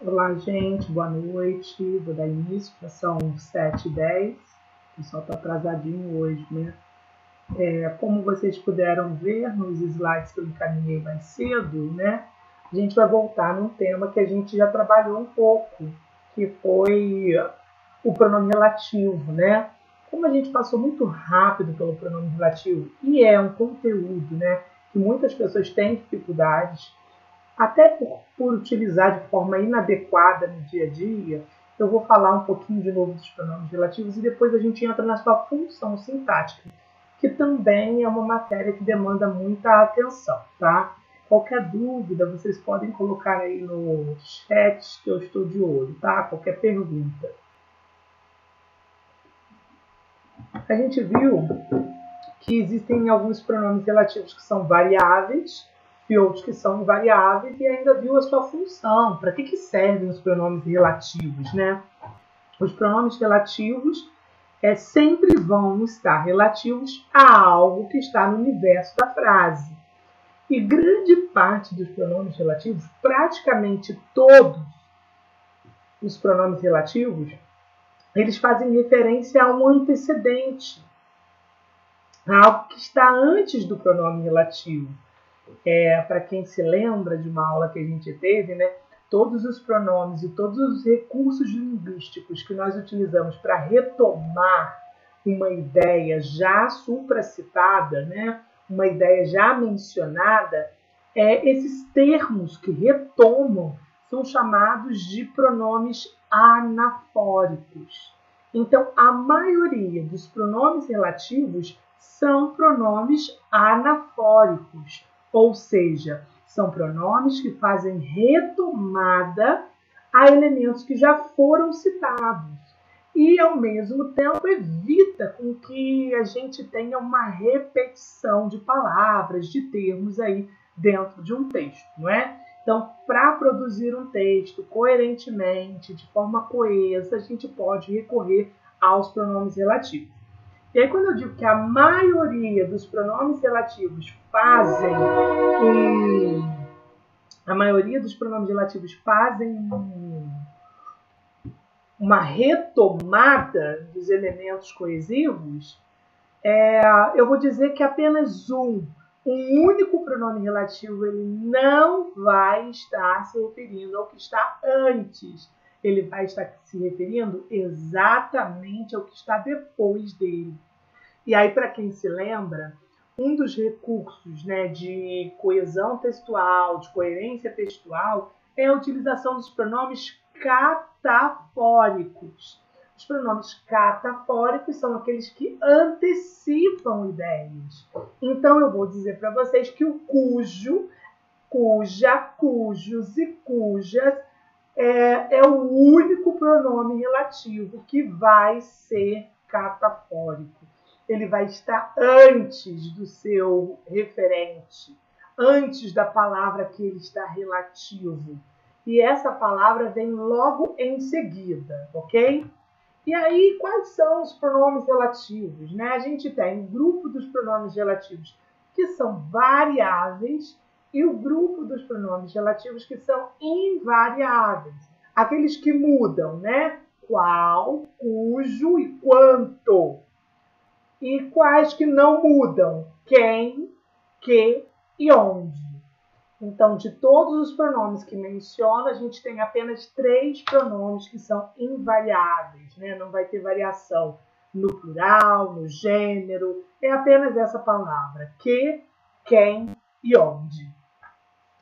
Olá, gente, boa noite. Vou dar início, já são 7h10. O pessoal está atrasadinho hoje, né? Como vocês puderam ver nos slides que eu encaminhei mais cedo, né? A gente vai voltar num tema que a gente já trabalhou um pouco, que foi o pronome relativo, né? Como a gente passou muito rápido pelo pronome relativo e é um conteúdo, né, que muitas pessoas têm dificuldades, até por utilizar de forma inadequada no dia a dia, eu vou falar um pouquinho de novo dos pronomes relativos e depois a gente entra na sua função sintática, que também é uma matéria que demanda muita atenção, tá? Qualquer dúvida, vocês podem colocar aí no chat que eu estou de olho, tá? Qualquer pergunta. A gente viu que existem alguns pronomes relativos que são variáveis e outros que são invariáveis, e ainda viu a sua função. Para que servem os pronomes relativos, né? Os pronomes relativos sempre vão estar relativos a algo que está no universo da frase. E grande parte dos pronomes relativos, praticamente todos os pronomes relativos, eles fazem referência a um antecedente, a algo que está antes do pronome relativo. Para quem se lembra de uma aula que a gente teve, né, todos os pronomes e todos os recursos linguísticos que nós utilizamos para retomar uma ideia já supracitada, né, uma ideia já mencionada, esses termos que retomam são chamados de pronomes anafóricos. Então, a maioria dos pronomes relativos são pronomes anafóricos, ou seja, são pronomes que fazem retomada a elementos que já foram citados e, ao mesmo tempo, evita com que a gente tenha uma repetição de palavras, de termos aí dentro de um texto, não é? Então, para produzir um texto coerentemente, de forma coesa, a gente pode recorrer aos pronomes relativos. E aí, quando eu digo que a maioria dos pronomes relativos fazem uma retomada dos elementos coesivos, eu vou dizer que apenas um único pronome relativo ele não vai estar se referindo ao que está antes. Ele vai estar se referindo exatamente ao que está depois dele. E aí, para quem se lembra, um dos recursos, né, de coesão textual, de coerência textual, é a utilização dos pronomes catafóricos. Os pronomes catafóricos são aqueles que antecipam ideias. Então, eu vou dizer para vocês que o cujo, cuja, cujos e cujas é o único pronome relativo que vai ser catafórico. Ele vai estar antes do seu referente, antes da palavra que ele está relativo. E essa palavra vem logo em seguida, ok? E aí, quais são os pronomes relativos, né? A gente tem o grupo dos pronomes relativos que são variáveis e o grupo dos pronomes relativos que são invariáveis. Aqueles que mudam, né? Qual, cujo e quanto. E quais que não mudam? Quem, que e onde. Então, de todos os pronomes que menciona, a gente tem apenas 3 pronomes que são invariáveis, né? Não vai ter variação no plural, no gênero, é apenas essa palavra, que, quem e onde.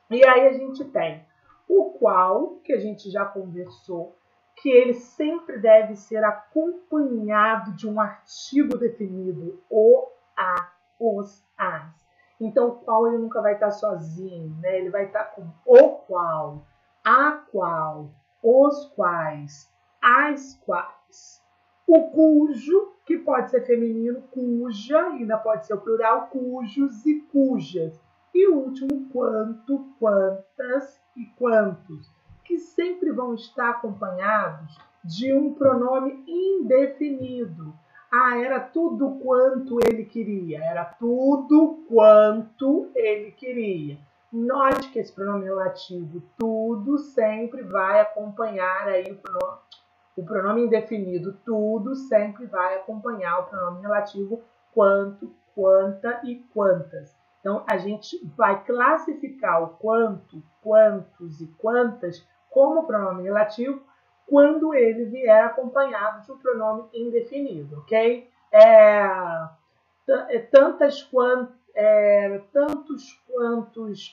E aí a gente tem o qual, que a gente já conversou, que ele sempre deve ser acompanhado de um artigo definido, o, a, os, as. Então, o qual ele nunca vai estar sozinho, né? Ele vai estar com o qual, a qual, os quais, as quais. O cujo, que pode ser feminino, cuja, ainda pode ser o plural, cujos e cujas. E o último, quanto, quantas e quantos, que sempre vão estar acompanhados de um pronome indefinido. Era tudo quanto ele queria. Era tudo quanto ele queria. Note que esse pronome relativo tudo sempre vai acompanhar aí o pronome indefinido tudo sempre vai acompanhar o pronome relativo quanto, quanta e quantas. Então, a gente vai classificar o quanto, quantos e quantas como pronome relativo quando ele vier acompanhado de um pronome indefinido, ok? Tantos quantos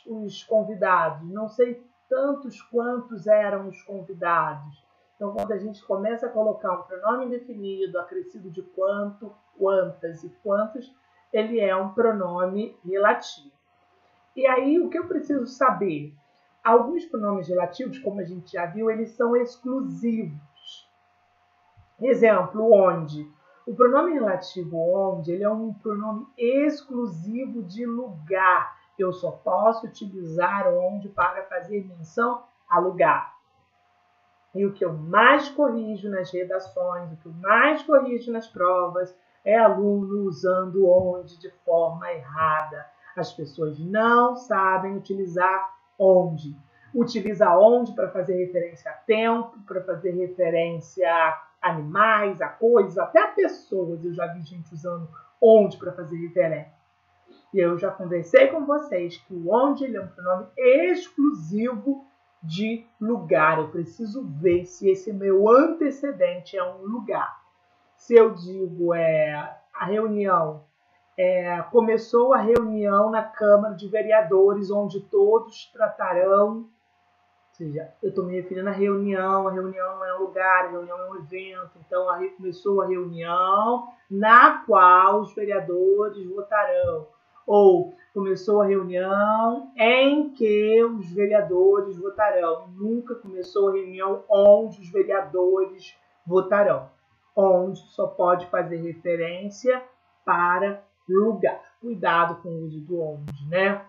os convidados, não sei tantos quantos eram os convidados. Então, quando a gente começa a colocar um pronome indefinido, acrescido de quanto, quantas e quantos, ele é um pronome relativo. E aí, o que eu preciso saber? Alguns pronomes relativos, como a gente já viu, eles são exclusivos. Exemplo, onde. O pronome relativo onde, ele é um pronome exclusivo de lugar. Eu só posso utilizar onde para fazer menção a lugar. E o que eu mais corrijo nas redações, o que eu mais corrijo nas provas, é aluno usando onde de forma errada. As pessoas não sabem utilizar onde. Utiliza onde para fazer referência a tempo, para fazer referência a animais, a coisas, até a pessoas. Eu já vi gente usando onde para fazer referência. E eu já conversei com vocês que o onde ele é um pronome exclusivo de lugar. Eu preciso ver se esse meu antecedente é um lugar. Se eu digo a reunião, começou a reunião na Câmara de Vereadores, onde todos tratarão, ou seja, eu estou me referindo à reunião, a reunião não é um lugar, a reunião é um evento, então começou a reunião na qual os vereadores votarão. Ou começou a reunião em que os vereadores votarão. Nunca começou a reunião onde os vereadores votarão. Onde só pode fazer referência para lugar. Cuidado com o uso do onde, né?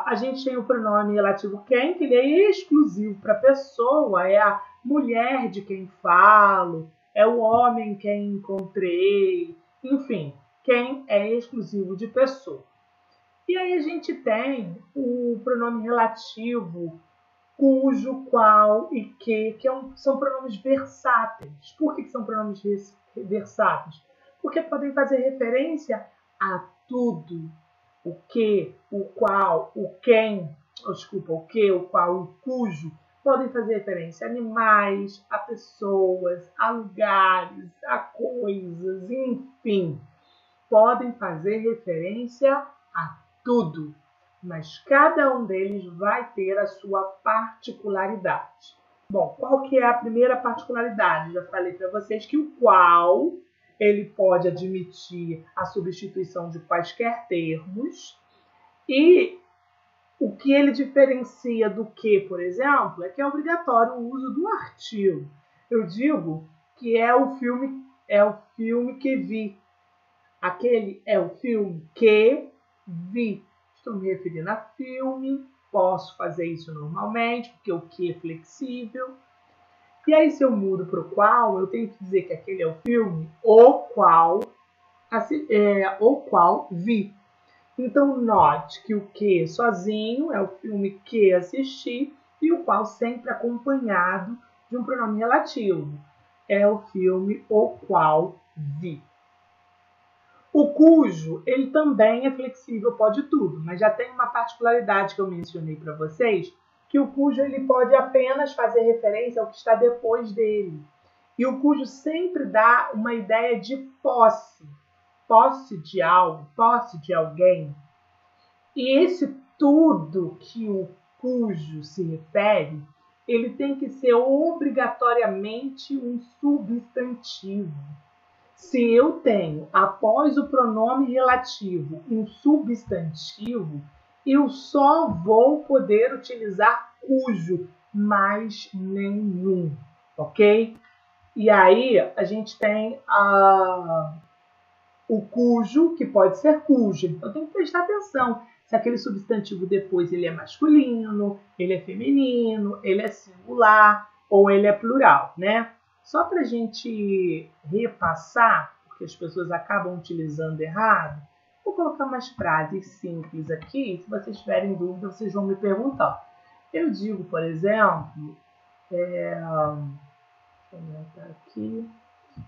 A gente tem o pronome relativo quem, que ele é exclusivo para a pessoa, é a mulher de quem falo, é o homem quem encontrei, enfim, quem é exclusivo de pessoa. E aí a gente tem o pronome relativo cujo, qual e que são pronomes versáteis. Por que são pronomes versáteis? Porque podem fazer referência a tudo. O que, o qual, o quem, o que, o qual, o cujo, podem fazer referência a animais, a pessoas, a lugares, a coisas, enfim. Podem fazer referência a tudo, mas cada um deles vai ter a sua particularidade. Bom, qual que é a primeira particularidade? Já falei para vocês que o qual ele pode admitir a substituição de quaisquer termos e o que ele diferencia do que, por exemplo, é que é obrigatório o uso do artigo. Eu digo que é o filme que vi. Aquele é o filme que vi. Estou me referindo a filme, posso fazer isso normalmente, porque o que é flexível. E aí, se eu mudo para o qual, eu tenho que dizer que aquele é o filme, o qual vi. Então, note que o que sozinho é o filme que assisti e o qual sempre acompanhado de um pronome relativo. É o filme o qual vi. O cujo, ele também é flexível, pode tudo, mas já tem uma particularidade que eu mencionei para vocês, que o cujo ele pode apenas fazer referência ao que está depois dele. E o cujo sempre dá uma ideia de posse. Posse de algo, posse de alguém. E esse tudo que o cujo se refere, ele tem que ser obrigatoriamente um substantivo. Se eu tenho, após o pronome relativo, um substantivo, eu só vou poder utilizar cujo, mais nenhum, ok? E aí a gente tem o cujo, que pode ser cujo. Então tem que prestar atenção se aquele substantivo depois ele é masculino, ele é feminino, ele é singular ou ele é plural, né? Só para a gente repassar, porque as pessoas acabam utilizando errado, Vou colocar umas frases simples aqui. Se vocês tiverem dúvida, vocês vão me perguntar. Eu digo, por exemplo, deixa eu aumentar aqui.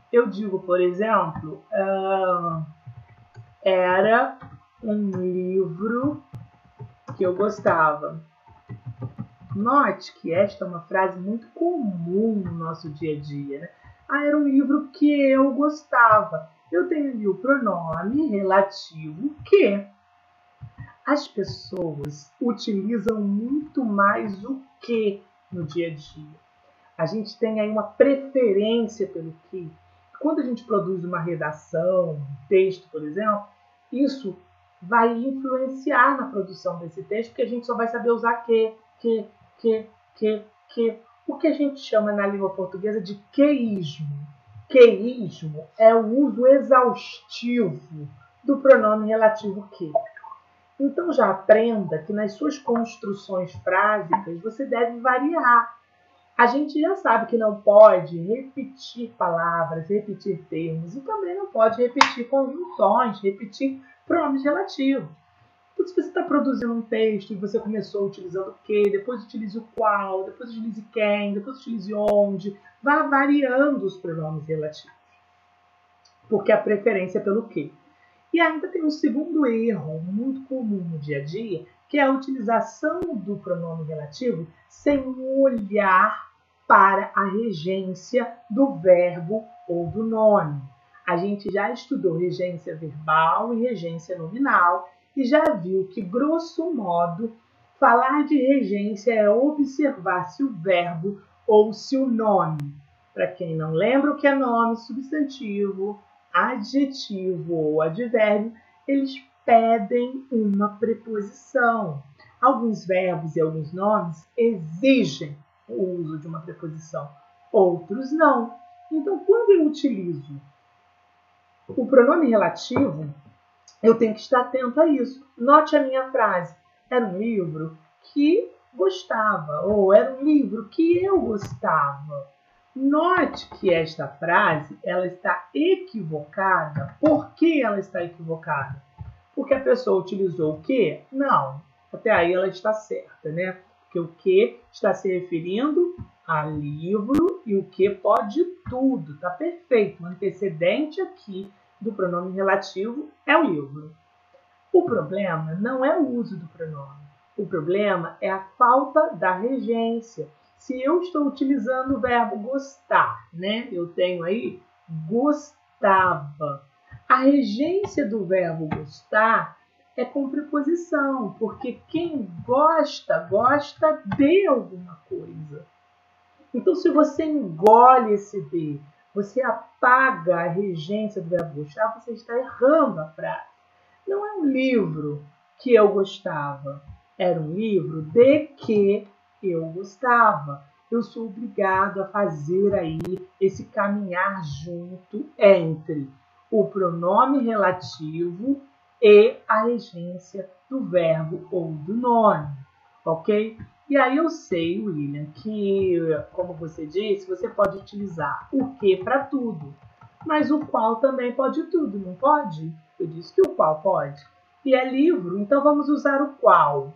Eu digo, por exemplo, era um livro que eu gostava. Note que esta é uma frase muito comum no nosso dia a dia, né? Era um livro que eu gostava. Eu tenho ali o pronome relativo que. As pessoas utilizam muito mais o que no dia a dia. A gente tem aí uma preferência pelo que. Quando a gente produz uma redação, um texto, por exemplo, isso vai influenciar na produção desse texto, porque a gente só vai saber usar que. O que a gente chama na língua portuguesa de queísmo. Queísmo é o uso exaustivo do pronome relativo que. Então já aprenda que nas suas construções frásicas você deve variar. A gente já sabe que não pode repetir palavras, repetir termos e também não pode repetir conjunções, repetir pronomes relativos. Então, se você está produzindo um texto e você começou utilizando o que, depois utilize o qual, depois utilize quem, depois utilize onde, vá variando os pronomes relativos. Porque a preferência é pelo que. E ainda tem um segundo erro muito comum no dia a dia, que é a utilização do pronome relativo sem olhar para a regência do verbo ou do nome. A gente já estudou regência verbal e regência nominal e já viu que, grosso modo, falar de regência é observar se o verbo ou se o nome. Para quem não lembra o que é nome, substantivo, adjetivo ou advérbio, eles pedem uma preposição. Alguns verbos e alguns nomes exigem o uso de uma preposição, outros não. Então, quando eu utilizo o pronome relativo, eu tenho que estar atento a isso. Note a minha frase. Era um livro que gostava, ou era um livro que eu gostava. Note que esta frase ela está equivocada. Por que ela está equivocada? Porque a pessoa utilizou o que? Não. Até aí ela está certa, né? Porque o que está se referindo a livro e o que pode tudo. Está perfeito. O antecedente aqui do pronome relativo é o livro. O problema não é o uso do pronome. O problema é a falta da regência. Se eu estou utilizando o verbo gostar, né? Eu tenho aí gostava. A regência do verbo gostar é com preposição, porque quem gosta, gosta de alguma coisa. Então, se você engole esse de, você apaga a regência do verbo gostar, você está errando a frase. Não é um livro que eu gostava, era um livro de que eu gostava. Eu sou obrigado a fazer aí esse caminhar junto entre o pronome relativo e a regência do verbo ou do nome, ok? E aí eu sei, William, que, como você disse, você pode utilizar o que para tudo, mas o qual também pode tudo, não pode? Eu disse que o qual pode. E é livro, então vamos usar o qual.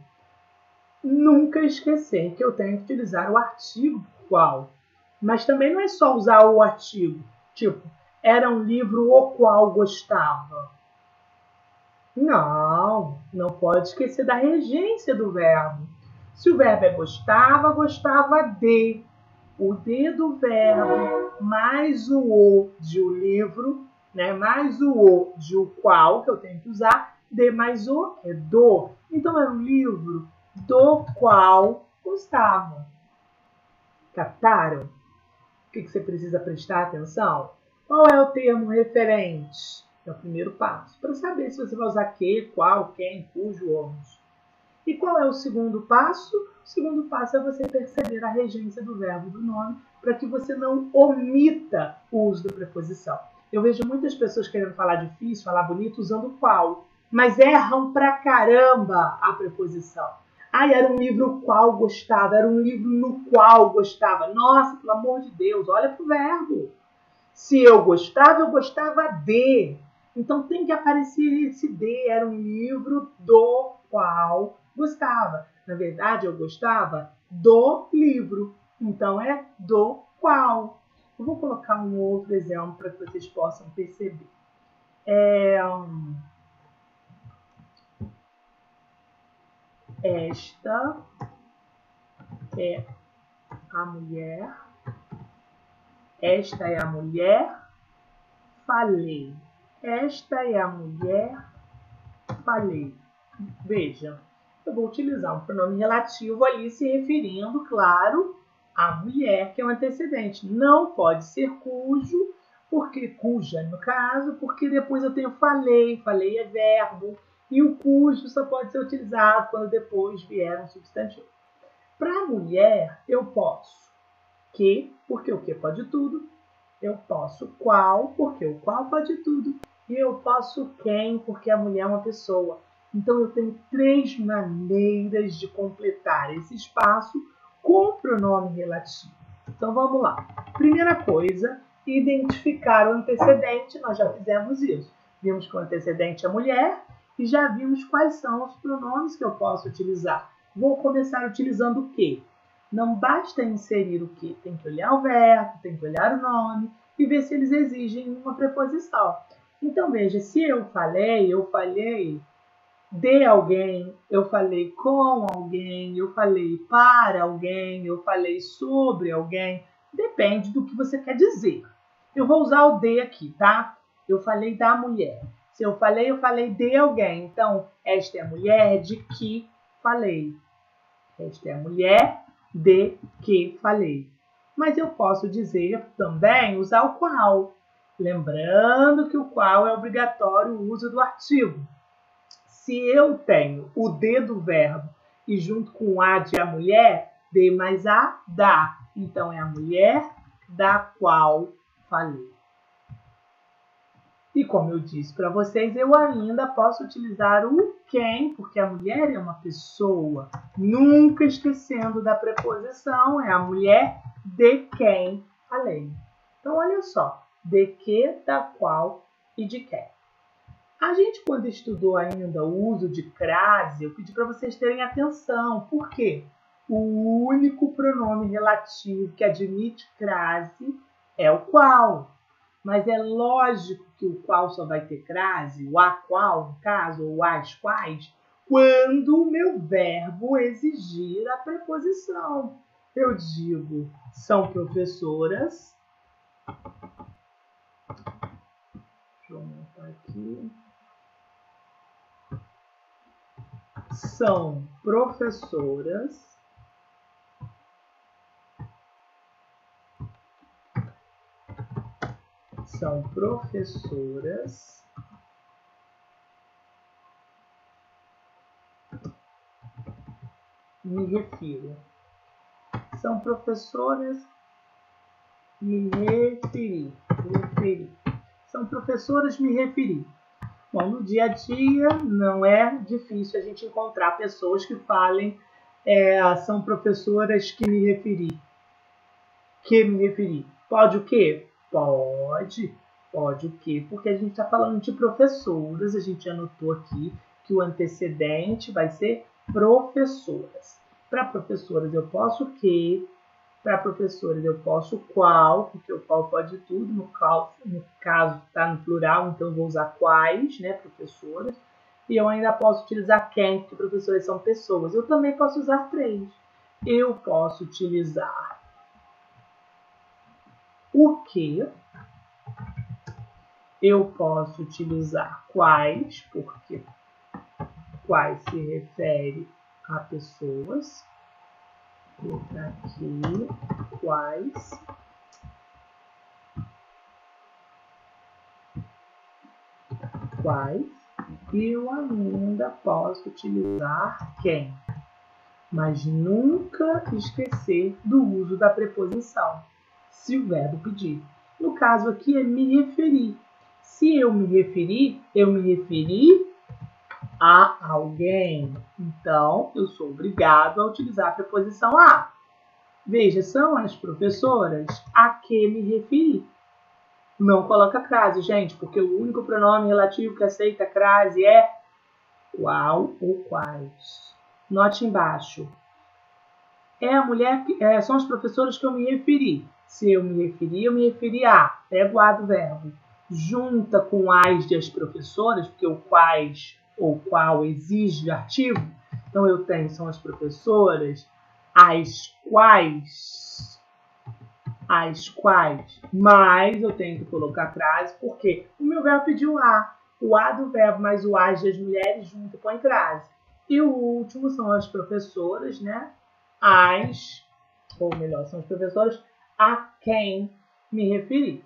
Nunca esquecer que eu tenho que utilizar o artigo qual. Mas também não é só usar o artigo. Tipo, era um livro o qual gostava. Não, não pode esquecer da regência do verbo. Se o verbo é gostava, gostava de. O de do verbo mais o de o livro, né? Mais o de o qual, que eu tenho que usar, de mais o é do. Então, é um livro do qual gostava. Captaram? O que você precisa prestar atenção? Qual é o termo referente? É o primeiro passo. Para saber se você vai usar que, qual, quem, cujo, onde. E qual é o segundo passo? O segundo passo é você perceber a regência do verbo do nome para que você não omita o uso da preposição. Eu vejo muitas pessoas querendo falar difícil, falar bonito, usando qual, mas erram pra caramba a preposição. Era um livro qual gostava, era um livro no qual gostava. Nossa, pelo amor de Deus, olha pro verbo. Se eu gostava de. Então tem que aparecer esse D, era um livro do qual gostava. Na verdade, eu gostava do livro. Então é do qual. Eu vou colocar um outro exemplo para que vocês possam perceber. Esta é a mulher. Esta é a mulher. Falei. Esta é a mulher. Falei. Veja, eu vou utilizar um pronome relativo ali se referindo, claro, à mulher, que é o antecedente. Não pode ser cujo, porque cuja, no caso, porque depois eu tenho falei. Falei é verbo. E o cujo só pode ser utilizado quando depois vier um substantivo. Para a mulher, eu posso que, porque o que pode tudo. Eu posso qual, porque o qual pode tudo. E eu posso quem, porque a mulher é uma pessoa. Então, eu tenho 3 maneiras de completar esse espaço com o pronome relativo. Então, vamos lá. Primeira coisa, identificar o antecedente. Nós já fizemos isso. Vimos que o antecedente é mulher e já vimos quais são os pronomes que eu posso utilizar. Vou começar utilizando o que? Não basta inserir o que, tem que olhar o verbo, tem que olhar o nome e ver se eles exigem uma preposição. Então, veja, se eu falei de alguém, eu falei com alguém, eu falei para alguém, eu falei sobre alguém, depende do que você quer dizer. Eu vou usar o de aqui, tá? Eu falei da mulher. Se eu falei de alguém. Então, esta é a mulher de que falei. Esta é a mulher de que falei. Mas eu posso dizer também usar o qual. Lembrando que o qual é obrigatório o uso do artigo. Se eu tenho o de do verbo e junto com o a de a mulher, de mais a, da. Então é a mulher da qual falei. E como eu disse para vocês, eu ainda posso utilizar o quem, porque a mulher é uma pessoa. Nunca esquecendo da preposição, é a mulher de quem falei. Então, olha só, de que, da qual e de quem. A gente, quando estudou ainda o uso de crase, eu pedi para vocês terem atenção. Por quê? O único pronome relativo que admite crase é o qual. Mas é lógico que o qual só vai ter crase, o a qual, no caso, ou as quais, quando o meu verbo exigir a preposição. Eu digo, são professoras. Deixa eu aumentar aqui. São professoras. São professoras. Me refiro. São professoras. Me referi. São professoras, me referi. Bom, no dia a dia não é difícil a gente encontrar pessoas que falem são professoras que me referi. Que me referi. Pode o quê? Pode o quê? Porque a gente está falando de professoras, a gente anotou aqui que o antecedente vai ser professoras. Para professoras eu posso o quê? Para professores eu posso qual, porque o qual pode tudo, no caso está no plural, então eu vou usar quais, né, professoras. E eu ainda posso utilizar quem, porque professores são pessoas. Eu também posso usar 3. Eu posso utilizar o que. Eu posso utilizar quais, porque quais se refere a pessoas. Vou colocar aqui quais. Quais. E eu ainda posso utilizar quem. Mas nunca esquecer do uso da preposição, se o verbo pedir. No caso aqui é me referir. Se eu me referi a alguém. Então, eu sou obrigado a utilizar a preposição a. Veja, são as professoras a que me referi. Não coloca crase, gente, porque o único pronome relativo que aceita crase é qual ou quais. Note embaixo. É a mulher são os professores que eu me referi. Se eu me referi a. Pego o a do verbo. Junta com as de as professoras, porque o quais ou qual exige artigo. Então eu tenho são as professoras, as quais, mas eu tenho que colocar crase, porque o meu verbo pediu a. O a do verbo mais o as das mulheres junto põe crase. E o último são as professoras, né? As, ou melhor, são as professoras a quem me referi.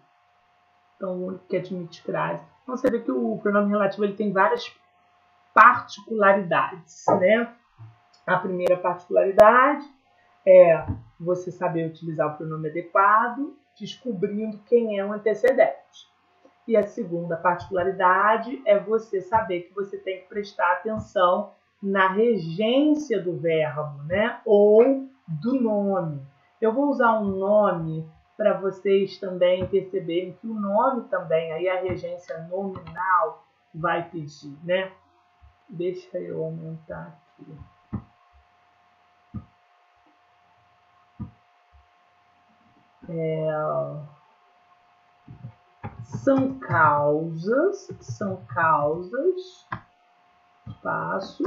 Então, o único que admite crase. Então, você vê que o pronome relativo ele tem várias particularidades, né? A primeira particularidade é você saber utilizar o pronome adequado, descobrindo quem é o antecedente. E a segunda particularidade é você saber que você tem que prestar atenção na regência do verbo, né? Ou do nome. Eu vou usar um nome para vocês também perceberem que o nome também, aí a regência nominal vai pedir, né? Deixa eu aumentar aqui. São causas, espaço,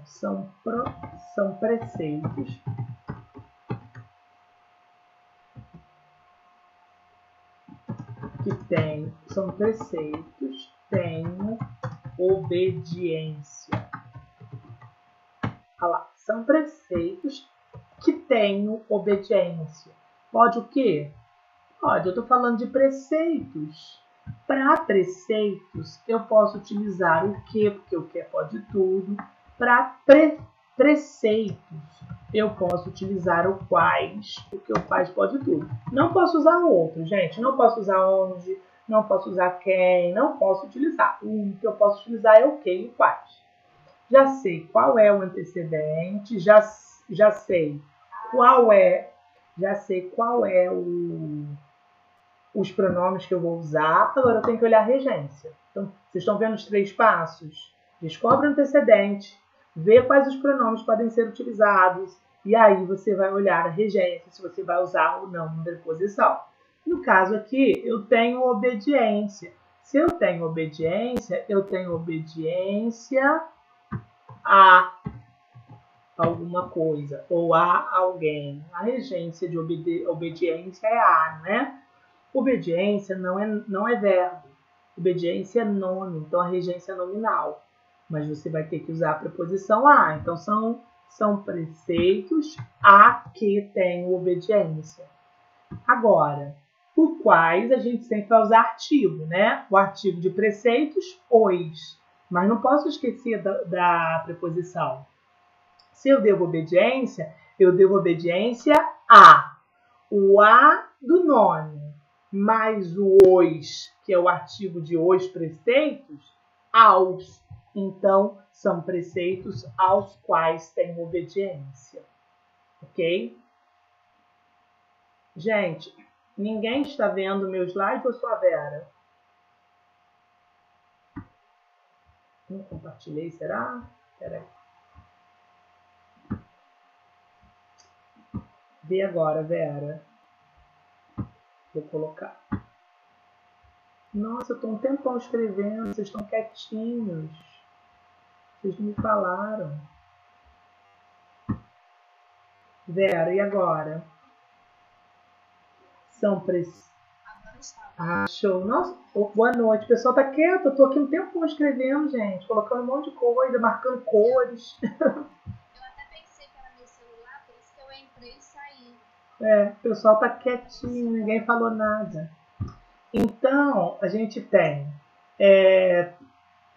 são preceitos são preceitos, tenho obediência. Olha lá, são preceitos que tenho obediência. Pode o quê? Pode, eu estou falando de preceitos. Para preceitos, eu posso utilizar o que, porque o que pode tudo. Para preceitos, eu posso utilizar o quais, porque o quais pode tudo. Não posso usar o outro, gente. Não posso usar onde, não posso usar quem, não posso utilizar. O único que eu posso utilizar é o que e o quais. Já sei qual é o antecedente, já sei qual é os pronomes que eu vou usar. Agora eu tenho que olhar a regência. Então, vocês estão vendo os 3 passos? Descobre o antecedente, vê quais os pronomes podem ser utilizados, e aí você vai olhar a regência, se você vai usar ou não uma preposição. No caso aqui, eu tenho obediência. Se eu tenho obediência a alguma coisa ou a alguém. A regência de obediência é a, né? Obediência não é verbo. Obediência é nome, então a regência é nominal. Mas você vai ter que usar a preposição a. Então são preceitos a que tenho obediência. Agora, por quais a gente sempre vai usar artigo, né? O artigo de preceitos, os. Mas não posso esquecer da preposição. Se eu devo obediência a. O a do nome, mais o os, que é o artigo de os preceitos, aos. Então, são preceitos aos quais tenho obediência. Ok? Gente, ninguém está vendo o meu slide ou só a Vera? Não compartilhei, será? Espera aí. Vê agora, Vera. Vou colocar. Nossa, eu estou um tempão escrevendo, vocês estão quietinhos. Vocês não me falaram. Vera, e agora? São preceitos. Ah, show. Nossa, boa noite. O pessoal tá quieto. Eu tô aqui um tempão escrevendo, gente. Colocando um monte de coisa, marcando cores. Eu até pensei que era meu celular, por isso que eu entrei e saí. O pessoal tá quietinho, ninguém falou nada. Então, a gente tem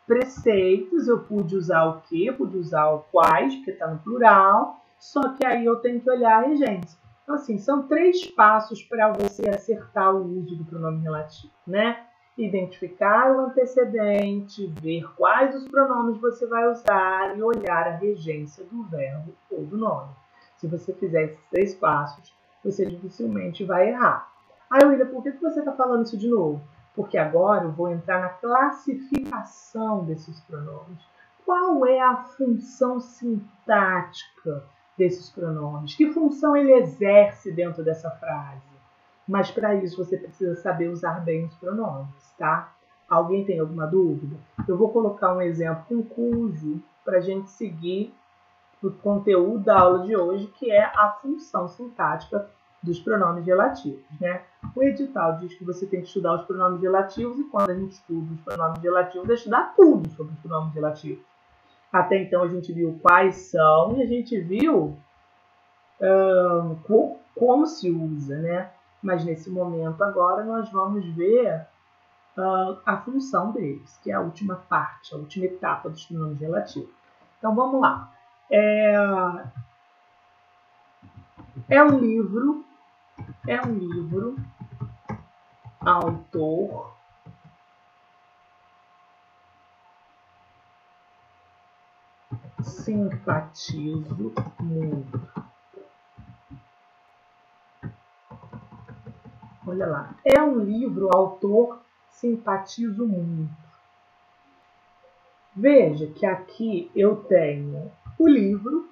preceitos, eu pude usar o que, pude usar o quais, porque está no plural, só que aí eu tenho que olhar a regência. Então, assim, são 3 passos para você acertar o uso do pronome relativo, né? identificar o antecedente, ver quais os pronomes você vai usar e olhar a regência do verbo ou do nome. Se você fizer esses 3 passos, você dificilmente vai errar. William, por que você está falando isso de novo? Porque agora eu vou entrar na classificação desses pronomes. Qual é a função sintática desses pronomes? Que função ele exerce dentro dessa frase? Mas para isso você precisa saber usar bem os pronomes, tá? Alguém tem alguma dúvida? Eu vou colocar um exemplo com cujo para a gente seguir o conteúdo da aula de hoje, que é a função sintática dos pronomes relativos, né? O edital diz que você tem que estudar os pronomes relativos e quando a gente estuda os pronomes relativos, é estudar tudo sobre os pronomes relativos. Até então a gente viu quais são e a gente viu como se usa, né? Mas nesse momento agora nós vamos ver a função deles, que é a última parte, a última etapa dos pronomes relativos. Então vamos lá. É um livro, autor, simpatizo muito. Olha lá. É um livro, autor, simpatizo muito. Veja que aqui eu tenho o livro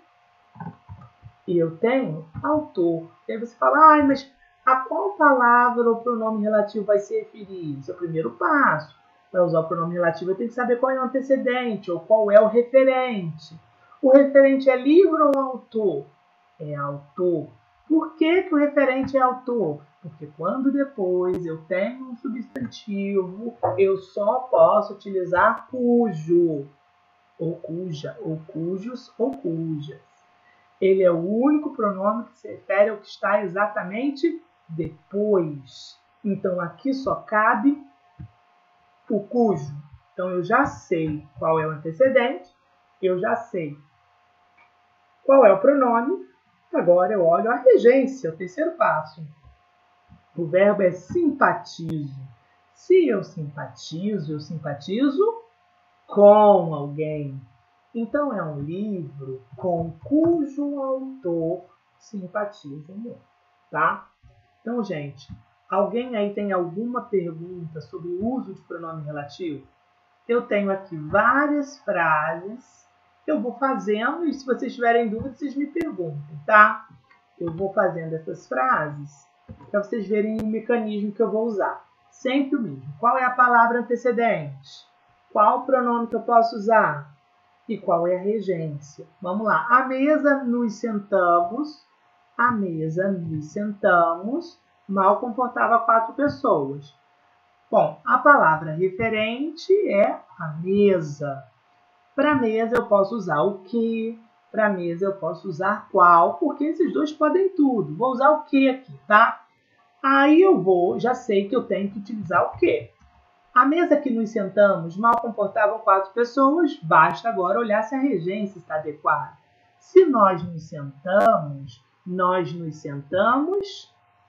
e eu tenho autor. E aí você fala, mas a qual palavra ou pronome relativo vai se referir? Esse é o primeiro passo. Para usar o pronome relativo, eu tenho que saber qual é o antecedente ou qual é o referente. O referente é livro ou autor? É autor. Por que o referente é autor? Porque quando depois eu tenho um substantivo, eu só posso utilizar cujo, ou cuja, ou cujos, ou cujas. Ele é o único pronome que se refere ao que está exatamente depois. Então, aqui só cabe o cujo. Então, eu já sei qual é o antecedente, eu já sei qual é o pronome. Agora eu olho a regência, o terceiro passo. O verbo é simpatizo. Se eu simpatizo com alguém. Então é um livro com cujo autor simpatizo muito, tá? Então, gente, alguém aí tem alguma pergunta sobre o uso de pronome relativo? Eu tenho aqui várias frases. Eu vou fazendo e se vocês tiverem dúvidas, vocês me perguntem, tá? Eu vou fazendo essas frases para vocês verem o mecanismo que eu vou usar. Sempre o mesmo. Qual é a palavra antecedente? Qual o pronome que eu posso usar? E qual é a regência? Vamos lá. À mesa nos sentamos. À mesa nos sentamos. Mal comportava 4 pessoas. Bom, a palavra referente é a mesa. Para mesa eu posso usar o que? Para mesa eu posso usar qual? Porque esses dois podem tudo. Vou usar o que aqui, tá? Aí já sei que eu tenho que utilizar o que? A mesa que nos sentamos mal comportavam 4 pessoas, basta agora olhar se a regência está adequada. Se nós nos sentamos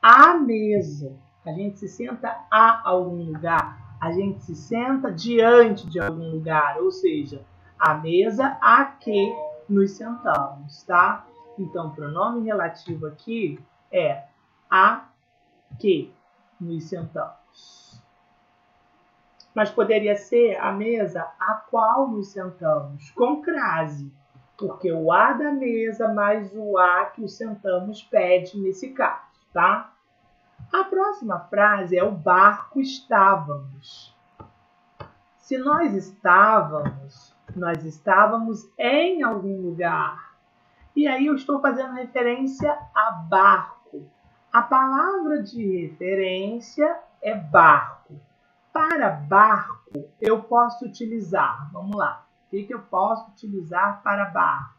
à mesa. A gente se senta a algum lugar, a gente se senta diante de algum lugar, ou seja, a mesa a que nos sentamos, tá? Então, o pronome relativo aqui é a que nos sentamos. Mas poderia ser a mesa a qual nos sentamos, com crase, porque o a da mesa mais o a que os sentamos pede nesse caso, tá? A próxima frase é o barco estávamos. Se nós estávamos em algum lugar. E aí eu estou fazendo referência a barco. A palavra de referência é barco. Para barco, eu posso utilizar, vamos lá, o que eu posso utilizar para barco?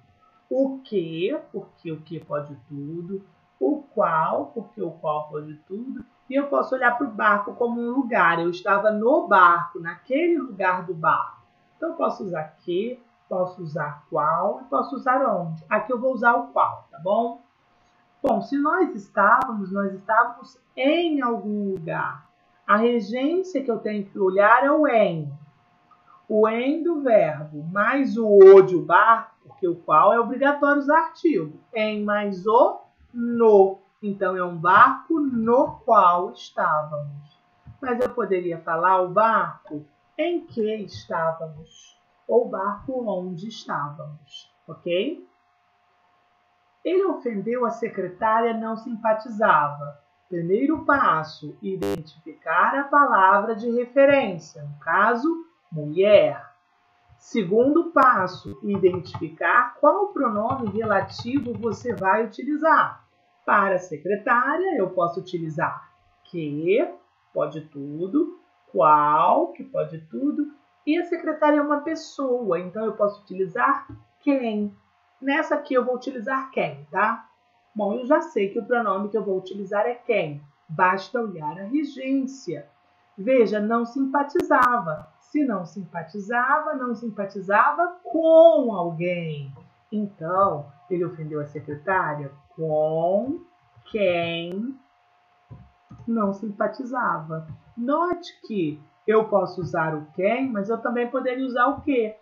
O que, porque o que pode tudo, o qual, porque o qual pode tudo, e eu posso olhar para o barco como um lugar, eu estava no barco, naquele lugar do barco. Então, eu posso usar que, posso usar qual e posso usar onde. Aqui eu vou usar o qual, tá bom? Bom, se nós estávamos em algum lugar. A regência que eu tenho que olhar é o em. O em do verbo mais o de o barco, porque o qual é obrigatório usar artigo. Em mais o no. Então, é um barco no qual estávamos. Mas eu poderia falar o barco em que estávamos. Ou o barco onde estávamos. Ok? Ele ofendeu a secretária, não simpatizava. Primeiro passo, identificar a palavra de referência. No caso, mulher. Segundo passo, identificar qual pronome relativo você vai utilizar. Para secretária, eu posso utilizar que, pode tudo, qual, que pode tudo, e a secretária é uma pessoa, então eu posso utilizar quem. Nessa aqui eu vou utilizar quem, tá? Bom, eu já sei que o pronome que eu vou utilizar é quem. Basta olhar a regência. Veja, não simpatizava. Se não simpatizava, não simpatizava com alguém. Então, ele ofendeu a secretária com quem não simpatizava. Note que eu posso usar o quem, mas eu também poderia usar o que.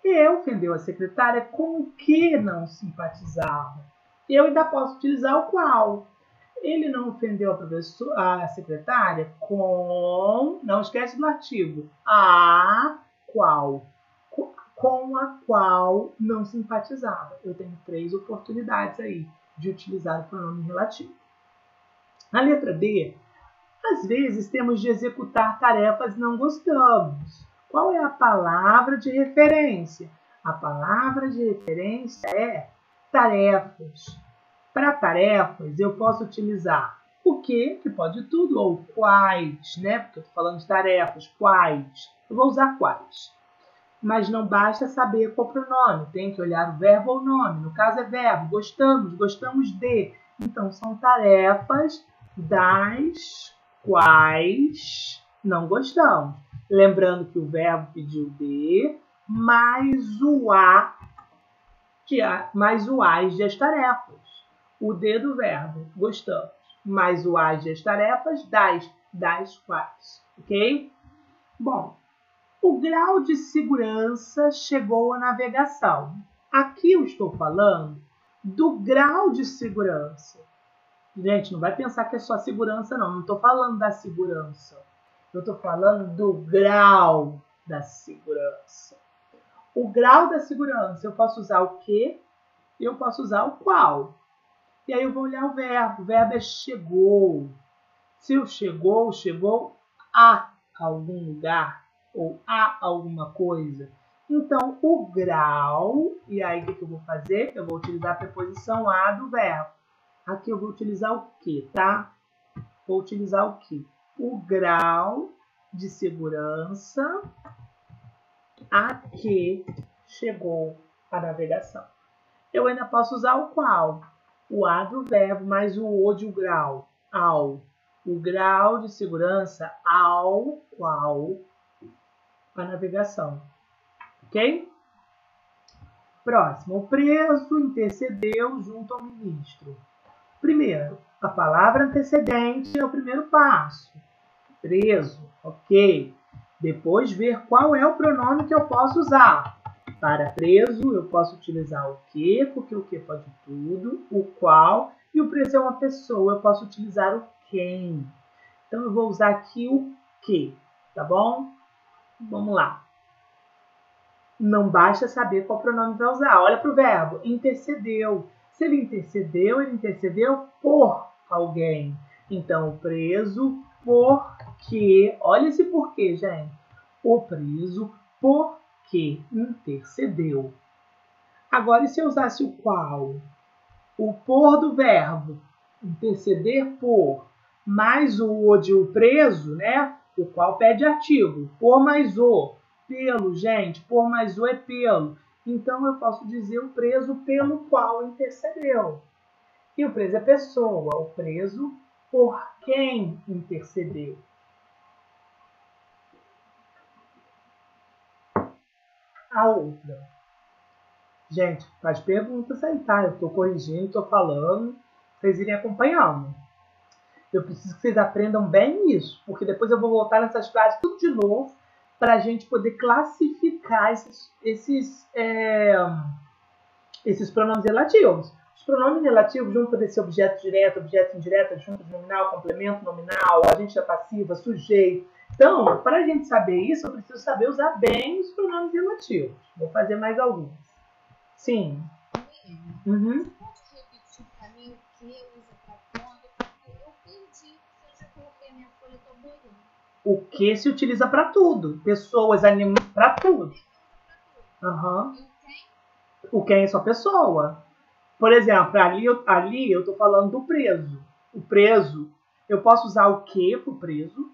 E ofendeu a secretária com o que não simpatizava. Eu ainda posso utilizar o qual. Ele não ofendeu a secretária com... Não esquece do artigo. A qual. Com a qual não simpatizava. Eu tenho 3 oportunidades aí de utilizar o pronome relativo. Na letra D, às vezes temos de executar tarefas e não gostamos. Qual é a palavra de referência? A palavra de referência é tarefas. Para tarefas, eu posso utilizar o que pode tudo, ou quais, né? Porque eu estou falando de tarefas, quais. Eu vou usar quais. Mas não basta saber qual pronome, tem que olhar o verbo ou o nome. No caso é verbo, gostamos, gostamos de. Então, são tarefas das quais não gostamos. Lembrando que o verbo pediu de, mais o as de as tarefas. O de do verbo, gostamos, mais o as de as tarefas, das quais. Ok? Bom, o grau de segurança chegou à navegação. Aqui eu estou falando do grau de segurança. Gente, não vai pensar que é só segurança, não. Não estou falando da segurança. Eu estou falando do grau da segurança. O grau da segurança, eu posso usar o que e eu posso usar o qual. E aí eu vou olhar o verbo. O verbo é chegou. Se o chegou a algum lugar ou a alguma coisa. Então, o grau, e aí o que eu vou fazer? Eu vou utilizar a preposição a do verbo. Aqui eu vou utilizar o que, tá? Vou utilizar o que? O grau de segurança a que chegou a navegação. Eu ainda posso usar o qual. O a do verbo mais o de o grau. Ao. O grau de segurança ao qual a navegação. Ok? Próximo. O preso intercedeu junto ao ministro. Primeiro, a palavra antecedente é o primeiro passo. Preso. Ok. Depois, ver qual é o pronome que eu posso usar. Para preso, eu posso utilizar o que, porque o que pode tudo, o qual, e o preso é uma pessoa, eu posso utilizar o quem. Então, eu vou usar aqui o que, tá bom? Vamos lá. Não basta saber qual pronome vai usar. Olha para o verbo, intercedeu. Se ele intercedeu por alguém. Então, o preso, porque... Olha esse porquê, gente. O preso, porque intercedeu. Agora, e se eu usasse o qual? O por do verbo, interceder por, mais o de o preso, né? O qual pede artigo. Por mais o. Pelo, gente. Por mais o é pelo. Então, eu posso dizer o preso pelo qual intercedeu. E o preso é pessoa. O preso por quem intercedeu. A outra. Gente, faz perguntas aí, tá? Eu estou corrigindo, estou falando. Vocês irem acompanhando. Eu preciso que vocês aprendam bem isso, porque depois eu vou voltar nessas frases tudo de novo para a gente poder classificar esses pronomes relativos. Os pronomes relativos vão poder ser objeto direto, objeto indireto, adjunto nominal, complemento nominal, agente da passiva, sujeito. Então, para a gente saber isso, eu preciso saber usar bem os pronomes relativos. Vou fazer mais alguns. Sim. Uhum. Você pode repetir para mim o que usa para quando? Eu perdi. Eu já coloquei a minha folha, estou boiando. O que se utiliza para tudo. Pessoas, animais, para tudo. Uhum. E o quem é só pessoa. Por exemplo, ali eu estou falando do preso. O preso, eu posso usar o que para o preso,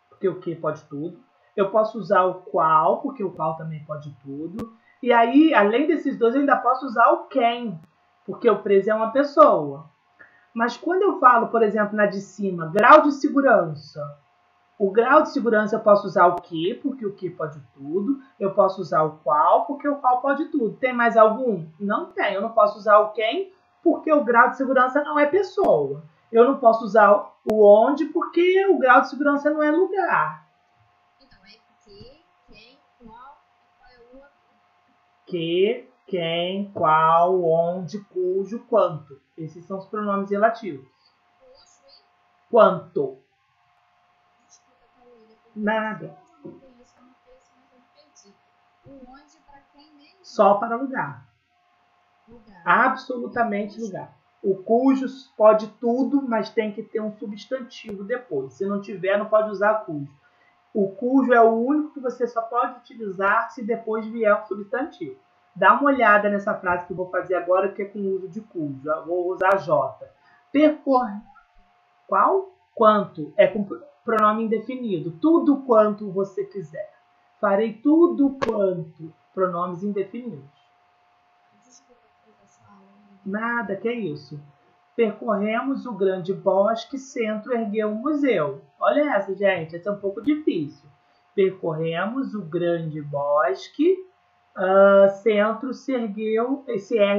porque o que pode tudo. Eu posso usar o qual, porque o qual também pode tudo. E aí, além desses dois, eu ainda posso usar o quem, porque o preso é uma pessoa. Mas quando eu falo, por exemplo, na de cima, grau de segurança, o grau de segurança eu posso usar o que, porque o que pode tudo. Eu posso usar o qual, porque o qual pode tudo. Tem mais algum? Não tem. Eu não posso usar o quem, porque o grau de segurança não é pessoa. Eu não posso usar o onde, porque o grau de segurança não é lugar. Então, é que, quem, qual é o outro? Que, quem, qual, onde, cujo, quanto. Esses são os pronomes relativos. Cujo e quanto. Nada. O onde para quem mesmo? Só para lugar. Absolutamente lugar. O cujo pode tudo, mas tem que ter um substantivo depois. Se não tiver, não pode usar cujo. O cujo é o único que você só pode utilizar se depois vier o substantivo. Dá uma olhada nessa frase que eu vou fazer agora, que é com o uso de cujo. Eu vou usar J. Percorre. Qual? Quanto. É com pronome indefinido. Tudo quanto você quiser. Farei tudo quanto. Pronomes indefinidos. Nada, que é isso. Percorremos o grande bosque, centro ergueu um museu. Olha essa, gente, essa é um pouco difícil. Percorremos o grande bosque, centro se ergue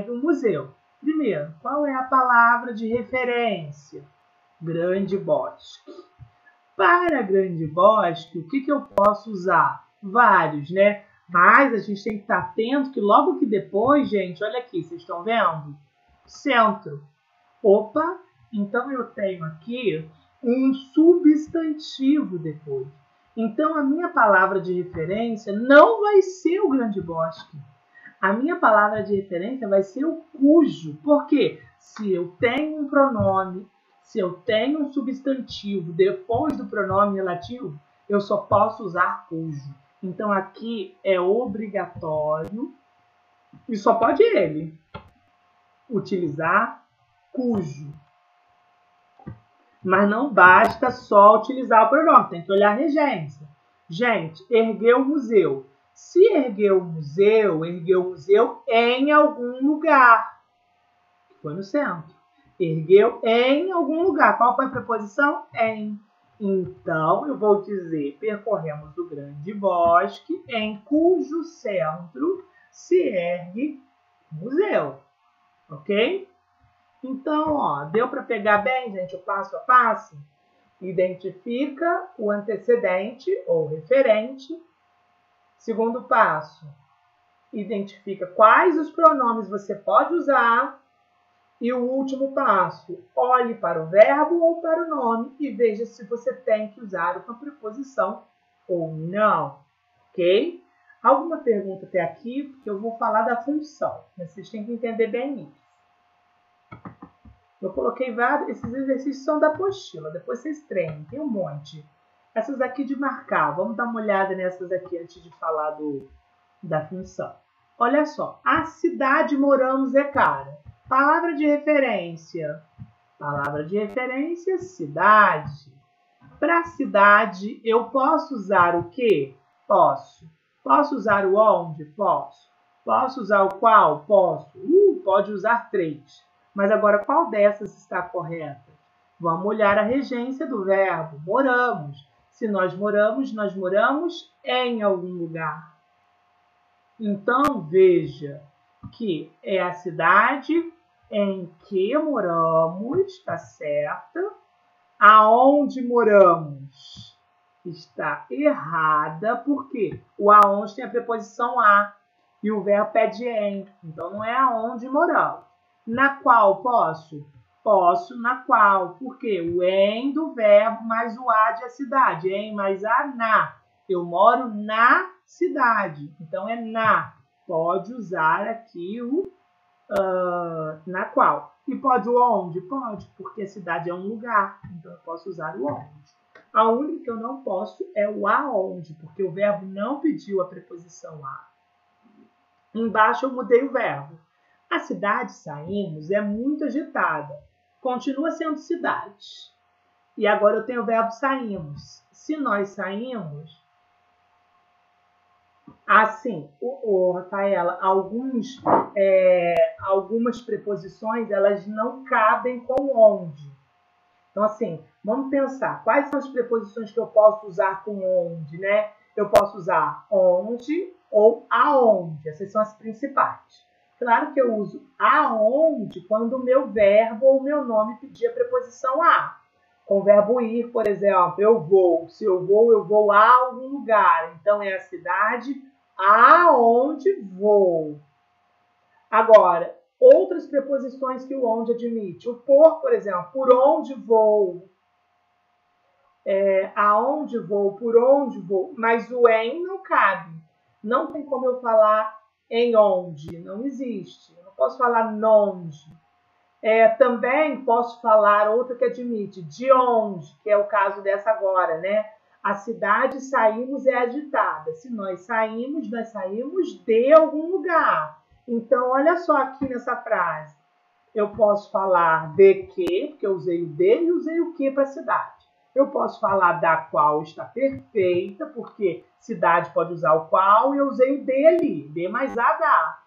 um museu. Primeiro, qual é a palavra de referência? Grande bosque. Para grande bosque, o que eu posso usar? Vários, né? Mas a gente tem que estar atento que logo que depois, gente, olha aqui, vocês estão vendo? Centro. Opa, então eu tenho aqui um substantivo depois. Então a minha palavra de referência não vai ser o grande bosque. A minha palavra de referência vai ser o cujo. Por quê? Se eu tenho um pronome, se eu tenho um substantivo depois do pronome relativo, eu só posso usar cujo. Então aqui é obrigatório, e só pode ele, utilizar cujo. Mas não basta só utilizar o pronome, tem que olhar a regência. Gente, ergueu o museu. Se ergueu o museu em algum lugar. Foi no centro. Ergueu em algum lugar. Qual foi a preposição? Em. Então, eu vou dizer, percorremos o grande bosque em cujo centro se ergue museu. Ok? Então, ó, deu para pegar bem, gente, o passo a passo? Identifica o antecedente ou referente. Segundo passo, identifica quais os pronomes você pode usar. E o último passo, olhe para o verbo ou para o nome e veja se você tem que usar uma preposição ou não, ok? Alguma pergunta até aqui? Porque eu vou falar da função, mas vocês têm que entender bem isso. Eu coloquei vários, esses exercícios são da apostila, depois vocês treinem, tem um monte. Essas aqui de marcar, vamos dar uma olhada nessas aqui antes de falar da função. Olha só, a cidade moramos é cara. Palavra de referência. Palavra de referência, cidade. Para cidade, eu posso usar o quê? Posso. Posso usar o onde? Posso. Posso usar o qual? Posso. Pode usar 3. Mas agora, qual dessas está correta? Vamos olhar a regência do verbo. Moramos. Se nós moramos em algum lugar. Então, veja que é a cidade em que moramos, tá certo? Aonde moramos? Está errada, porque o aonde tem a preposição a e o verbo pede em. Então, não é aonde moramos. Na qual posso? Posso na qual. Por quê? O em do verbo mais o a de a cidade. Em mais a na. Eu moro na cidade. Então, é na. Pode usar aqui o na qual. E pode o onde? Pode, porque a cidade é um lugar. Então, eu posso usar o onde. A única que eu não posso é o aonde, porque o verbo não pediu a preposição a. Embaixo eu mudei o verbo. A cidade saímos é muito agitada. Continua sendo cidade. E agora eu tenho o verbo saímos. Se nós saímos, assim, Rafaela, algumas preposições elas não cabem com onde. Então, assim, vamos pensar. Quais são as preposições que eu posso usar com onde, né? Eu posso usar onde ou aonde. Essas são as principais. Claro que eu uso aonde quando o meu verbo ou o meu nome pedir a preposição a. Com o verbo ir, por exemplo, eu vou. Se eu vou a algum lugar. Então, é a cidade aonde vou. Agora, outras preposições que o onde admite. O por exemplo, por onde vou. Aonde vou, por onde vou. Mas o em não cabe. Não tem como eu falar em onde. Não existe. Eu não posso falar nonde. Também posso falar outra que admite. De onde, que é o caso dessa agora, né? A cidade saímos é agitada. Se nós saímos de algum lugar. Então, olha só aqui nessa frase. Eu posso falar de que, porque eu usei o de e usei o que para cidade. Eu posso falar da qual está perfeita, porque cidade pode usar o qual, e eu usei o de ali, de mais a da.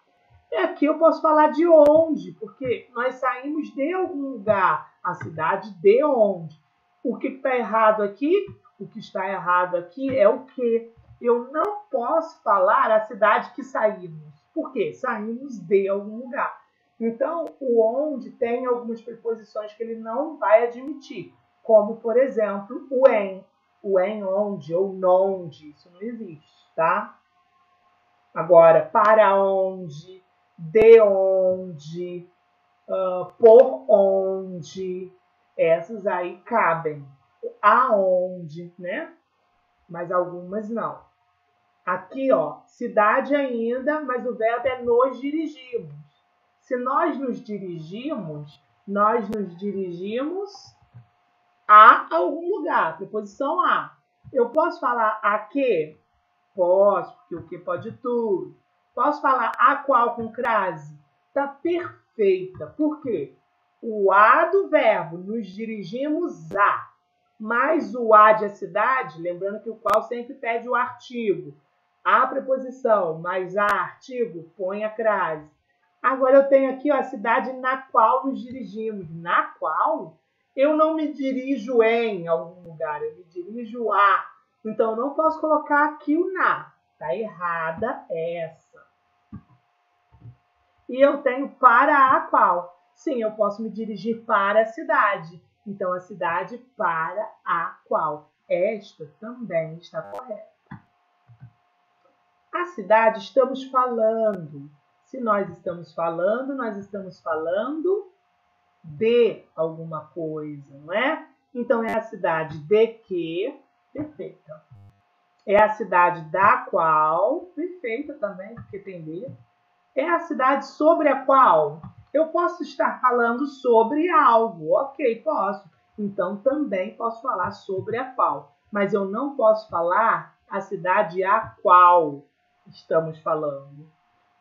E aqui eu posso falar de onde, porque nós saímos de algum lugar, a cidade de onde. O que está errado aqui? O que está errado aqui é o que. Eu não posso falar a cidade que saímos. Por quê? Saímos de algum lugar. Então, o onde tem algumas preposições que ele não vai admitir, como, por exemplo, o em. O em onde ou nonde, isso não existe, tá? Agora, para onde, de onde, por onde, essas aí cabem. Aonde, né? Mas algumas não. Aqui, ó, cidade ainda, mas o verbo é nos dirigimos. Se nós nos dirigimos a algum lugar, preposição a. Eu posso falar a que? Posso, porque o que pode tudo. Posso falar a qual com crase? Tá perfeita. Por quê? O a do verbo, nos dirigimos a. Mais o a de a cidade, lembrando que o qual sempre pede o artigo. A preposição, mais a artigo, põe a crase. Agora eu tenho aqui ó, a cidade na qual nos dirigimos. Na qual? Eu não me dirijo em algum lugar, eu me dirijo a. Então, eu não posso colocar aqui o na. Está errada essa. E eu tenho para a qual. Sim, eu posso me dirigir para a cidade. Então, a cidade para a qual. Esta também está correta. A cidade estamos falando. Se nós estamos falando de alguma coisa, não é? Então, é a cidade de que, perfeita. É a cidade da qual, perfeita também, porque tem de. É a cidade sobre a qual. Eu posso estar falando sobre algo, ok, posso. Então, também posso falar sobre a qual. Mas eu não posso falar a cidade a qual estamos falando.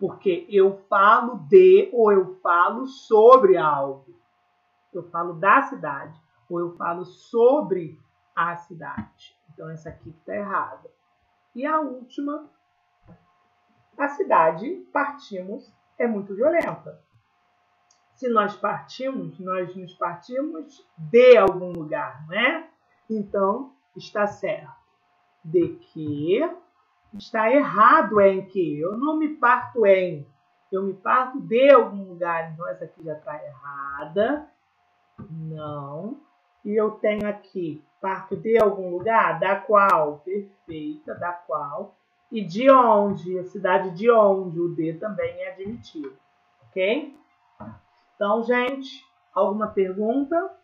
Porque eu falo de ou eu falo sobre algo. Eu falo da cidade ou eu falo sobre a cidade. Então, essa aqui está errada. E a última, a cidade, partimos, é muito violenta. Se nós partimos, nós nos partimos de algum lugar, né? Então, está certo. De que está errado em que. Eu não me parto em. Eu me parto de algum lugar. Então, essa aqui já está errada. Não. E eu tenho aqui, parto de algum lugar, da qual, perfeita, da qual. E de onde, a cidade de onde, o de também é admitido. Ok? Então, gente, alguma pergunta?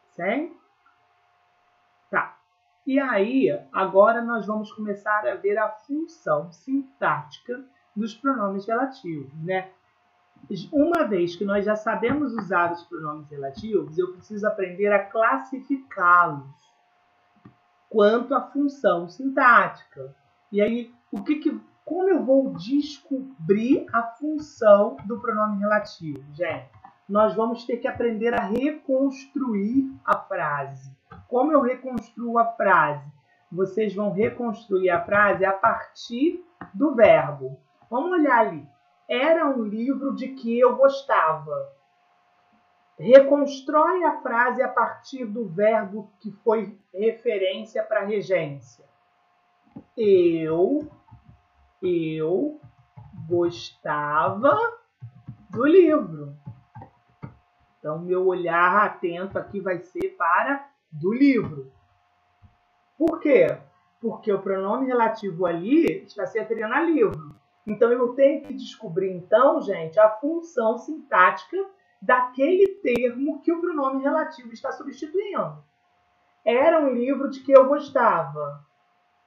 Sim? Tá. E aí, agora nós vamos começar a ver a função sintática dos pronomes relativos, né? Uma vez que nós já sabemos usar os pronomes relativos, eu preciso aprender a classificá-los quanto à função sintática. E aí, como eu vou descobrir a função do pronome relativo, gente? Nós vamos ter que aprender a reconstruir a frase. Como eu reconstruo a frase? Vocês vão reconstruir a frase a partir do verbo. Vamos olhar ali. Era um livro de que eu gostava. Reconstrói a frase a partir do verbo que foi referência para a regência. Eu gostava do livro. Então, meu olhar atento aqui vai ser para do livro. Por quê? Porque o pronome relativo ali está se referindo a livro. Então, eu tenho que descobrir, então, gente, a função sintática daquele termo que o pronome relativo está substituindo. Era um livro de que eu gostava.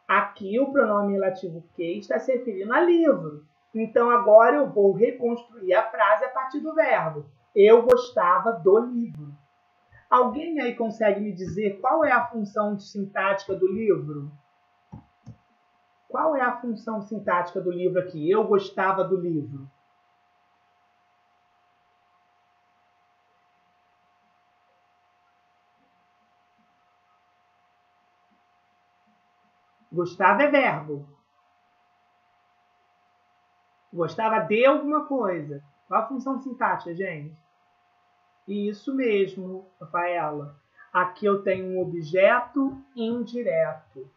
Aqui, o pronome relativo que está se referindo a livro. Então, agora eu vou reconstruir a frase a partir do verbo. Eu gostava do livro. Alguém aí consegue me dizer qual é a função sintática do livro? Qual é a função sintática do livro aqui? Eu gostava do livro. Gostava é verbo. Gostava de alguma coisa. Qual a função sintática, gente? Isso mesmo, Rafaela. Aqui eu tenho um objeto indireto.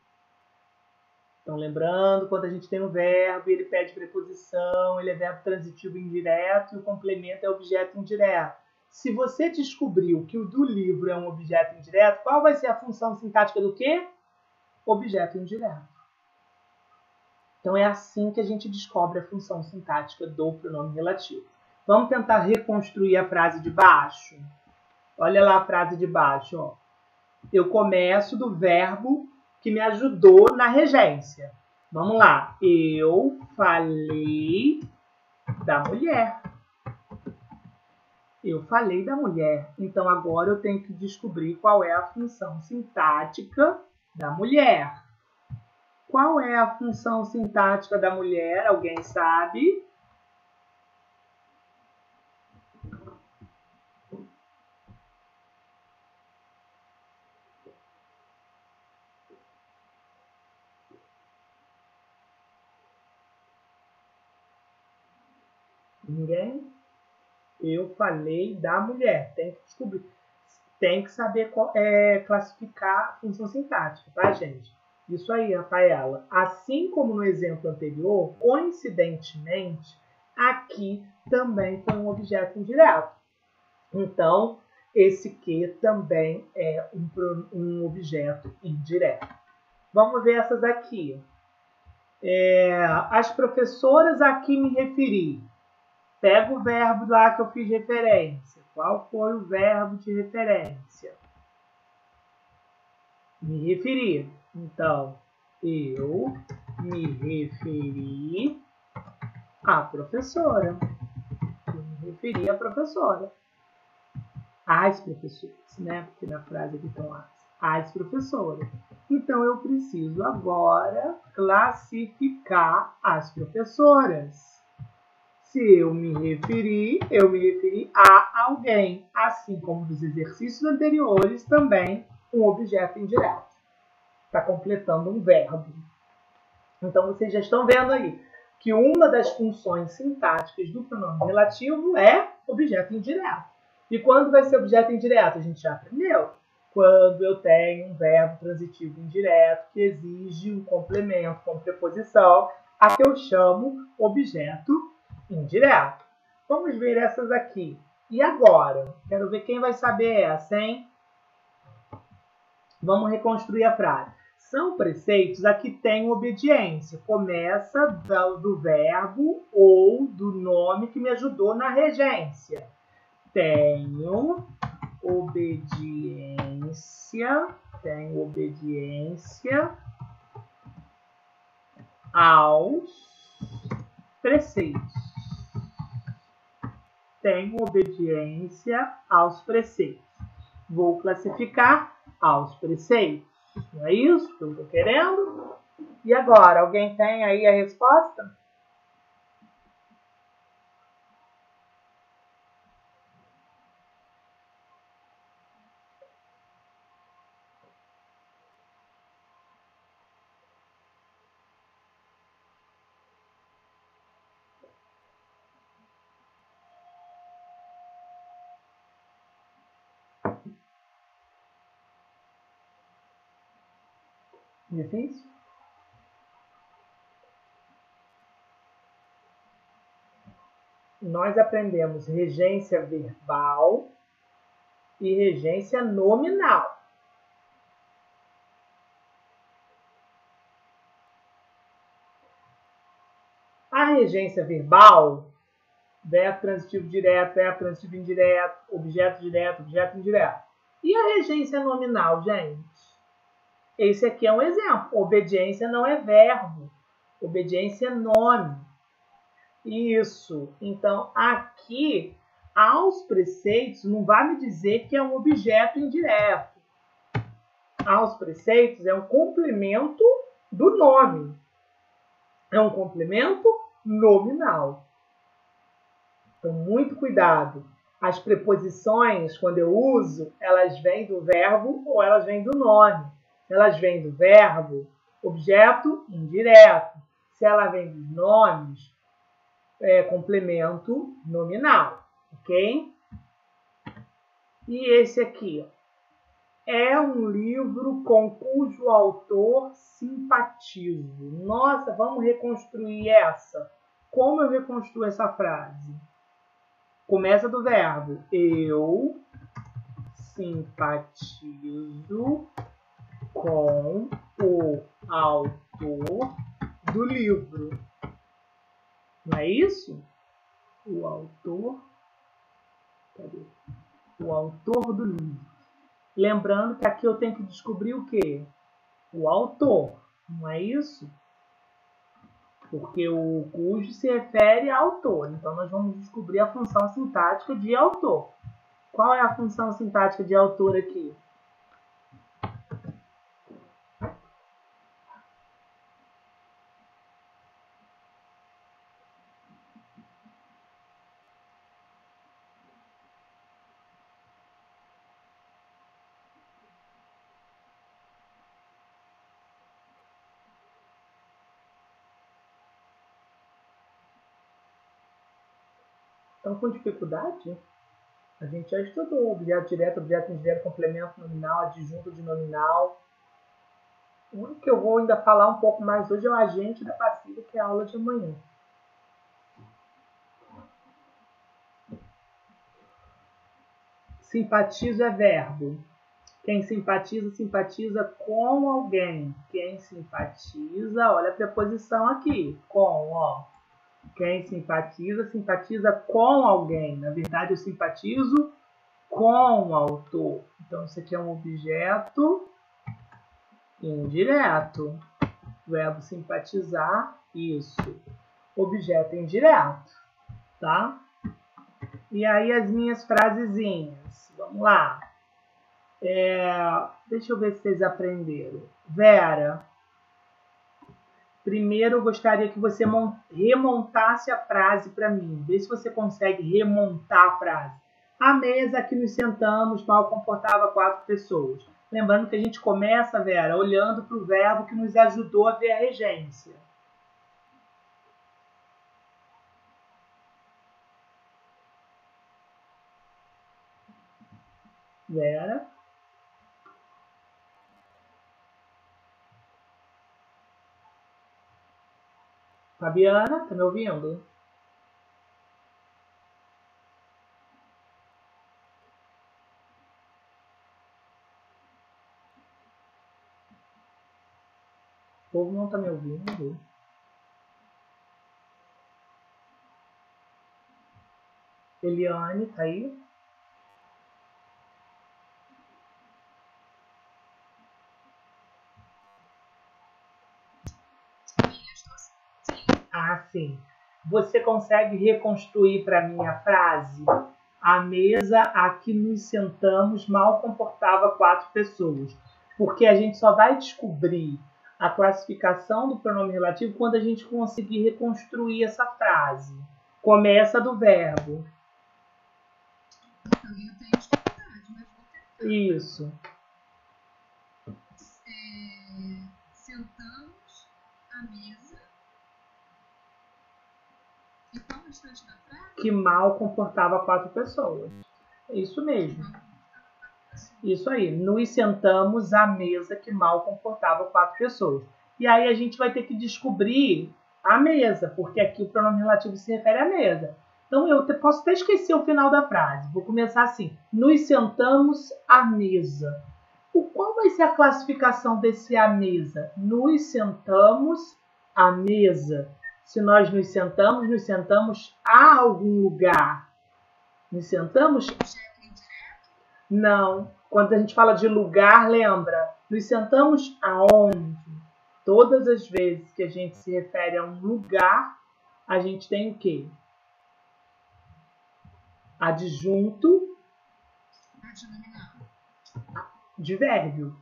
Então, lembrando, quando a gente tem um verbo, ele pede preposição, ele é verbo transitivo indireto e o complemento é objeto indireto. Se você descobriu que o do livro é um objeto indireto, qual vai ser a função sintática do quê? Objeto indireto. Então, é assim que a gente descobre a função sintática do pronome relativo. Vamos tentar reconstruir a frase de baixo? Olha lá a frase de baixo. Ó. Eu começo do verbo que me ajudou na regência. Vamos lá. Eu falei da mulher. Eu falei da mulher. Então, agora eu tenho que descobrir qual é a função sintática da mulher. Qual é a função sintática da mulher? Alguém sabe? Ninguém? Eu falei da mulher. Tem que descobrir. Tem que saber classificar a função sintática, tá, gente? Isso aí, Rafaela. Assim como no exemplo anterior, coincidentemente, aqui também foi um objeto indireto. Então, esse que também é um objeto indireto. Vamos ver essas aqui. As professoras a que me referi. Pega o verbo lá que eu fiz referência. Qual foi o verbo de referência? Me referi. Então, eu me referi à professora. Eu me referi à professora. As professoras, né? Porque na frase aqui estão as professoras. Então, eu preciso agora classificar as professoras. Se eu me referi a alguém, assim como nos exercícios anteriores, também um objeto indireto. Está completando um verbo. Então, vocês já estão vendo aí que uma das funções sintáticas do pronome relativo é objeto indireto. E quando vai ser objeto indireto? A gente já aprendeu. Quando eu tenho um verbo transitivo indireto que exige um complemento com preposição, a que eu chamo objeto indireto. Vamos ver essas aqui. E agora? Quero ver quem vai saber essa, hein? Vamos reconstruir a frase. São preceitos, aqui tem obediência. Começa do verbo ou do nome que me ajudou na regência. Tenho obediência aos preceitos. Tenho obediência aos preceitos. Vou classificar aos preceitos. Não é isso que eu estou querendo? E agora, alguém tem aí a resposta? Difícil? Nós aprendemos regência verbal e regência nominal. A regência verbal, verbo transitivo direto, verbo transitivo indireto, objeto direto, objeto indireto. E a regência nominal, gente? Esse aqui é um exemplo. Obediência não é verbo. Obediência é nome. Isso. Então, aqui, aos preceitos, não vai me dizer que é um objeto indireto. Aos preceitos é um complemento do nome. É um complemento nominal. Então, muito cuidado. As preposições, quando eu uso, elas vêm do verbo ou elas vêm do nome. Se elas vêm do verbo, objeto indireto. Se ela vem dos nomes, é complemento nominal, ok? E esse aqui, ó, é um livro com cujo autor simpatizo. Nossa, vamos reconstruir essa. Como eu reconstruo essa frase? Começa do verbo. Eu simpatizo com o autor do livro. Não é isso? O autor. Cadê? O autor do livro. Lembrando que aqui eu tenho que descobrir o quê? O autor. Não é isso? Porque o cujo se refere a autor. Então, nós vamos descobrir a função sintática de autor. Qual é a função sintática de autor aqui? Estão com dificuldade? A gente já estudou objeto direto, objeto indireto, complemento nominal, adjunto de nominal. O único que eu vou ainda falar um pouco mais hoje é o agente da passiva, que é a aula de amanhã. Simpatizo é verbo. Quem simpatiza, simpatiza com alguém. Quem simpatiza, olha a preposição aqui, com, ó. Quem simpatiza, simpatiza com alguém. Na verdade, eu simpatizo com o autor. Então, isso aqui é um objeto indireto. Verbo simpatizar, isso. Objeto indireto, tá? E aí as minhas frasezinhas. Vamos lá. Deixa eu ver se vocês aprenderam. Vera, primeiro eu gostaria que você remontasse a frase para mim. Vê se você consegue remontar a frase. A mesa que nos sentamos mal comportava 4 pessoas. Lembrando que a gente começa, Vera, olhando para o verbo que nos ajudou a ver a regência. Vera? Fabiana, tá me ouvindo? povo não tá me ouvindo. Eliane, tá aí? Ah, sim. Você consegue reconstruir para mim a frase? A mesa a que nos sentamos mal comportava 4 pessoas. Porque a gente só vai descobrir a classificação do pronome relativo quando a gente conseguir reconstruir essa frase. Começa do verbo. Eu tenho dificuldade, mas vou tentar. Isso. Sentamos à mesa. E qual o restante da frase? Que mal comportava 4 pessoas. É isso mesmo. Isso aí. Nos sentamos à mesa que mal comportava 4 pessoas. E aí a gente vai ter que descobrir a mesa, porque aqui o pronome relativo se refere à mesa. Então eu posso até esquecer o final da frase. Vou começar assim. Nos sentamos à mesa. Qual vai ser a classificação desse à mesa? Nos sentamos à mesa. Se nós nos sentamos a algum lugar. Nos sentamos? Não. Quando a gente fala de lugar, lembra? Nos sentamos aonde? Todas as vezes que a gente se refere a um lugar, a gente tem o quê? Adjunto advérbio.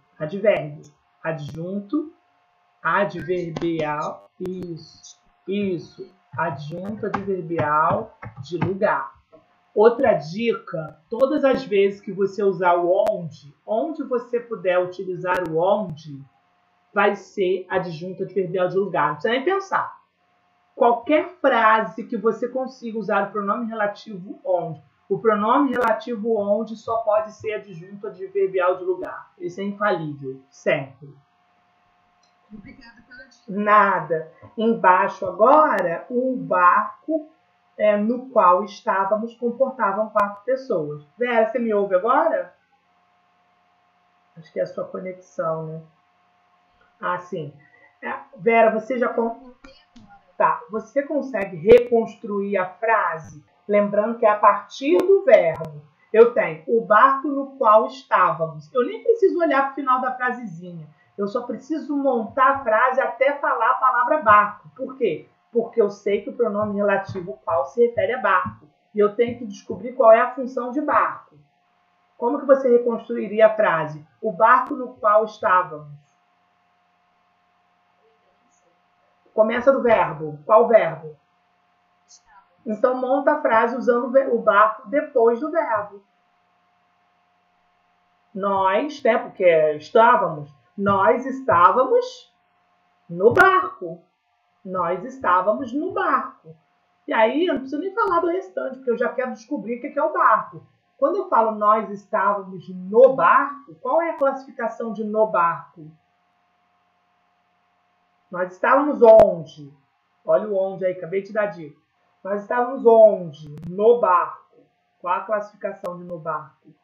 Adjunto adverbial. Isso. Adjunto adverbial de lugar. Outra dica, todas as vezes que você usar o onde você puder utilizar o onde, vai ser adjunto adverbial de lugar. Não precisa nem pensar. Qualquer frase que você consiga usar o pronome relativo onde, o pronome relativo onde só pode ser adjunto adverbial de lugar. Isso é infalível, sempre. Obrigada pela dica. Nada. Embaixo agora, o barco no qual estávamos comportavam 4 pessoas. Vera, você me ouve agora? Acho que é a sua conexão, né? Ah, sim. Vera, você já... Tá. Você consegue reconstruir a frase? Lembrando que é a partir do verbo. Eu tenho o barco no qual estávamos. Eu nem preciso olhar para o final da frasezinha. Eu só preciso montar a frase até falar a palavra barco. Por quê? Porque eu sei que o pronome relativo qual se refere a barco. E eu tenho que descobrir qual é a função de barco. Como que você reconstruiria a frase? O barco no qual estávamos. Começa do verbo. Qual verbo? Então monta a frase usando o barco depois do verbo. Nós, né, porque nós estávamos no barco. Nós estávamos no barco. E aí eu não preciso nem falar do restante, porque eu já quero descobrir o que é o barco. Quando eu falo nós estávamos no barco, qual é a classificação de no barco? Nós estávamos onde? Olha o onde aí, acabei de dar dica. Nós estávamos onde? No barco. Qual a classificação de no barco?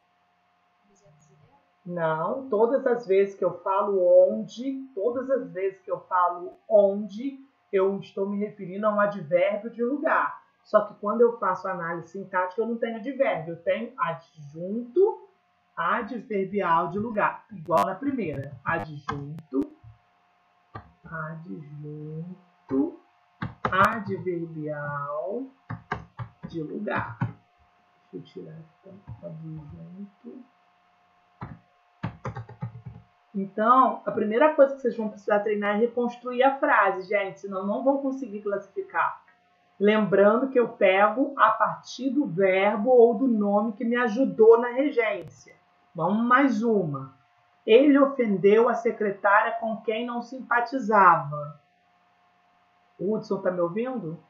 Não, todas as vezes que eu falo onde, eu estou me referindo a um advérbio de lugar. Só que quando eu faço análise sintática, eu não tenho advérbio, eu tenho adjunto adverbial de lugar. Igual na primeira. Adjunto adverbial de lugar. Deixa eu tirar aqui. Adjunto. Então, a primeira coisa que vocês vão precisar treinar é reconstruir a frase, gente, senão não vão conseguir classificar. Lembrando que eu pego a partir do verbo ou do nome que me ajudou na regência. Vamos mais uma. Ele ofendeu a secretária com quem não simpatizava. O Hudson está me ouvindo?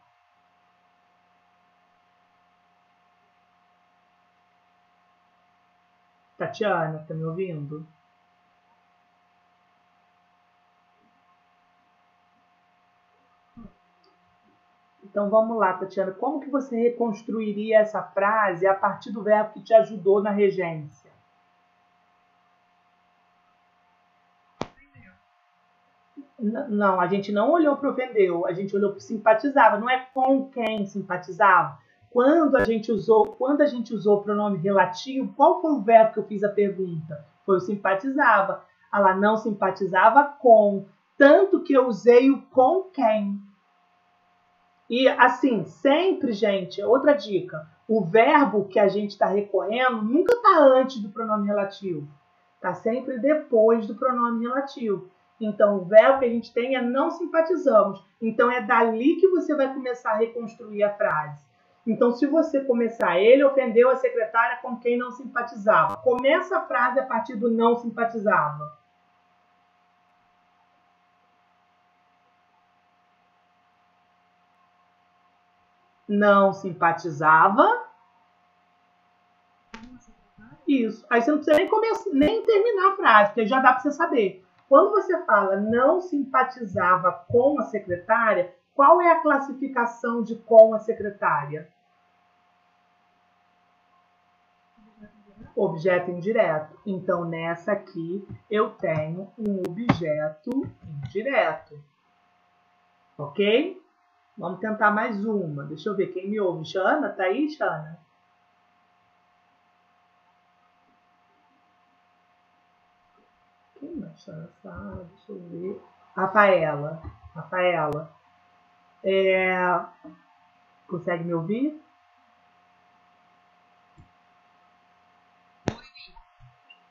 Tatiana, está me ouvindo? Então vamos lá, Tatiana. Como que você reconstruiria essa frase a partir do verbo que te ajudou na regência? Não, a gente não olhou para ofendeu, a gente olhou para simpatizava, não é com quem simpatizava. Quando a gente usou o pronome relativo, qual foi o verbo que eu fiz a pergunta? Foi o simpatizava. Ela não simpatizava com, tanto que eu usei o com quem. E assim, sempre, gente, outra dica, o verbo que a gente está recorrendo nunca está antes do pronome relativo. Está sempre depois do pronome relativo. Então, o verbo que a gente tem é não simpatizamos. Então, é dali que você vai começar a reconstruir a frase. Então, se você começar, ele ofendeu a secretária com quem não simpatizava. Começa a frase a partir do não simpatizava. Não simpatizava. Isso. Aí você não precisa nem terminar a frase, porque já dá para você saber. Quando você fala não simpatizava com a secretária, qual é a classificação de com a secretária? Objeto indireto. Então, nessa aqui, eu tenho um objeto indireto. Ok? Vamos tentar mais uma. Deixa eu ver quem me ouve. Xana, tá aí, Xana? Quem mais está na sala? Deixa eu ver. Rafaela. Consegue me ouvir?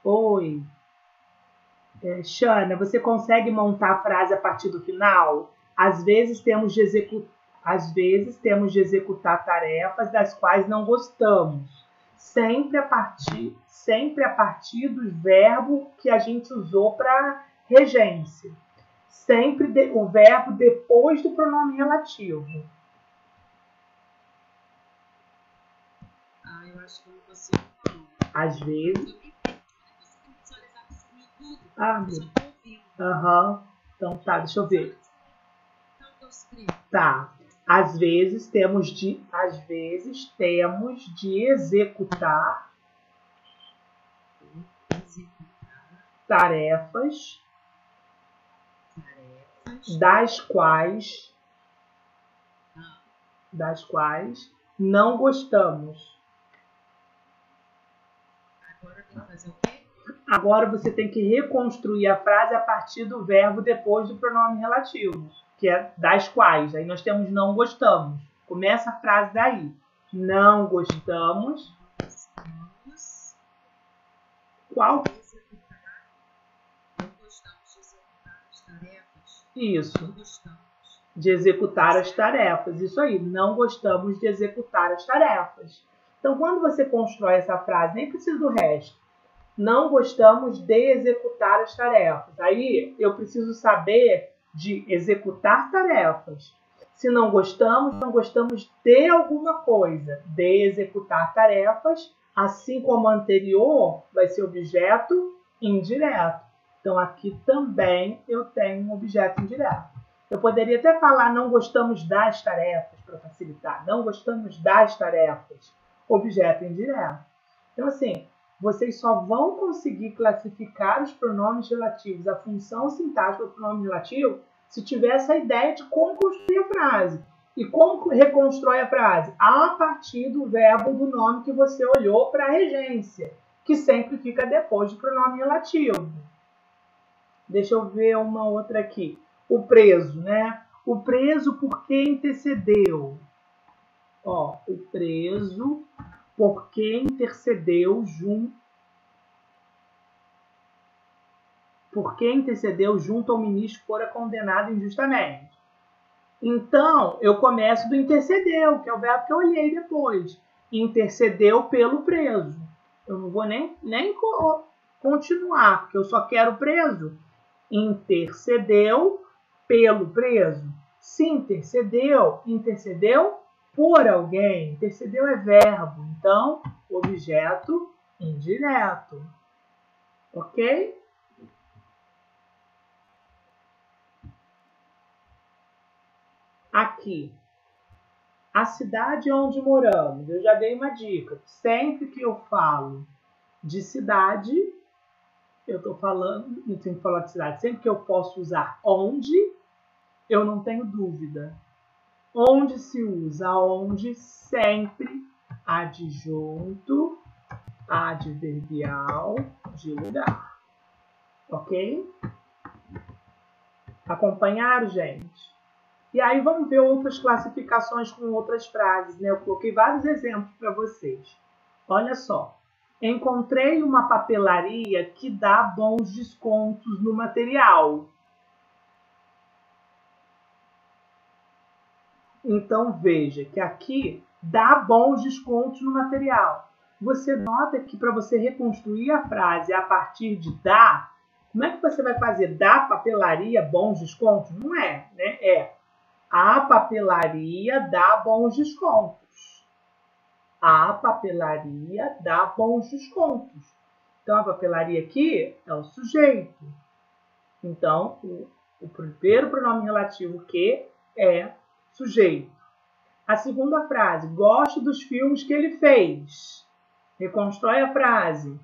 Oi. Xana, você consegue montar a frase a partir do final? Às vezes temos de executar tarefas das quais não gostamos. Sempre a partir do verbo que a gente usou para regência. Sempre o verbo depois do pronome relativo. Eu acho que eu não consigo, não. Às vezes. Então tá, deixa eu ver. Tá. Às vezes temos de executar tarefas das quais não gostamos. Agora tem que fazer o quê? Agora você tem que reconstruir a frase a partir do verbo depois do pronome relativo, que é das quais. Aí nós temos não gostamos. Começa a frase daí. Não gostamos. Qual? Não gostamos de executar as tarefas. Isso. Não gostamos. De executar as tarefas. Isso aí. Não gostamos de executar as tarefas. Então, quando você constrói essa frase, nem precisa do resto. Não gostamos de executar as tarefas. Aí eu preciso saber de executar tarefas. Se não gostamos de alguma coisa. De executar tarefas, assim como o anterior, vai ser objeto indireto. Então aqui também eu tenho um objeto indireto. Eu poderia até falar não gostamos das tarefas, para facilitar. Não gostamos das tarefas. Objeto indireto. Então assim, vocês só vão conseguir classificar os pronomes relativos, a função sintática do pronome relativo, se tiver essa ideia de como construir a frase. E como reconstrói a frase? A partir do verbo do nome que você olhou para a regência, que sempre fica depois do pronome relativo. Deixa eu ver uma outra aqui. O preso, né? O preso porque intercedeu. Ó, o preso porque intercedeu junto ao ministro que fora condenado injustamente. Então, eu começo do intercedeu, que é o verbo que eu olhei depois. Intercedeu pelo preso. Eu não vou nem continuar, porque eu só quero o preso. Intercedeu pelo preso. Se intercedeu por alguém. Intercedeu é verbo, então, objeto indireto. Ok? Aqui, a cidade onde moramos. Eu já dei uma dica. Sempre que eu falo de cidade, eu estou falando, não tenho que falar de cidade, sempre que eu posso usar onde, eu não tenho dúvida. Onde se usa onde? Sempre adjunto adverbial de lugar. Ok? Acompanharam, gente? E aí vamos ver outras classificações com outras frases, né? Eu coloquei vários exemplos para vocês. Olha só. Encontrei uma papelaria que dá bons descontos no material. Então veja que aqui dá bons descontos no material. Você nota que para você reconstruir a frase a partir de dá, como é que você vai fazer? Dá papelaria bons descontos? Não é, né? É a papelaria dá bons descontos. A papelaria dá bons descontos. Então, a papelaria aqui é o sujeito. Então, o primeiro pronome relativo que é sujeito. A segunda frase, gosto dos filmes que ele fez. Reconstrói a frase.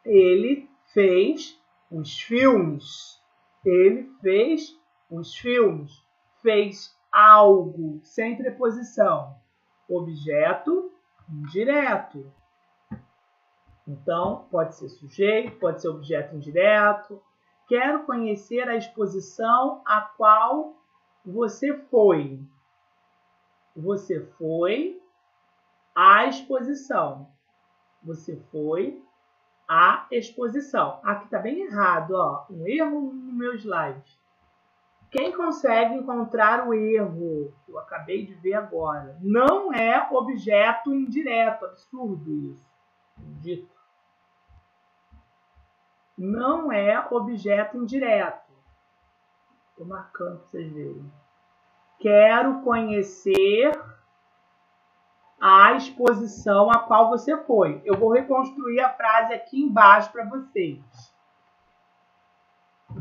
Ele fez os filmes. Ele fez os filmes. Fez algo, sem preposição. Objeto indireto. Então, pode ser sujeito, pode ser objeto indireto. Quero conhecer a exposição a qual você foi. Você foi à exposição. Você foi à exposição. Aqui está bem errado, ó. Um erro no meu slide. Quem consegue encontrar o erro? Eu acabei de ver agora. Não é objeto indireto. Absurdo isso. Dito. Não é objeto indireto. Estou marcando para vocês verem. Quero conhecer a exposição a qual você foi. Eu vou reconstruir a frase aqui embaixo para vocês.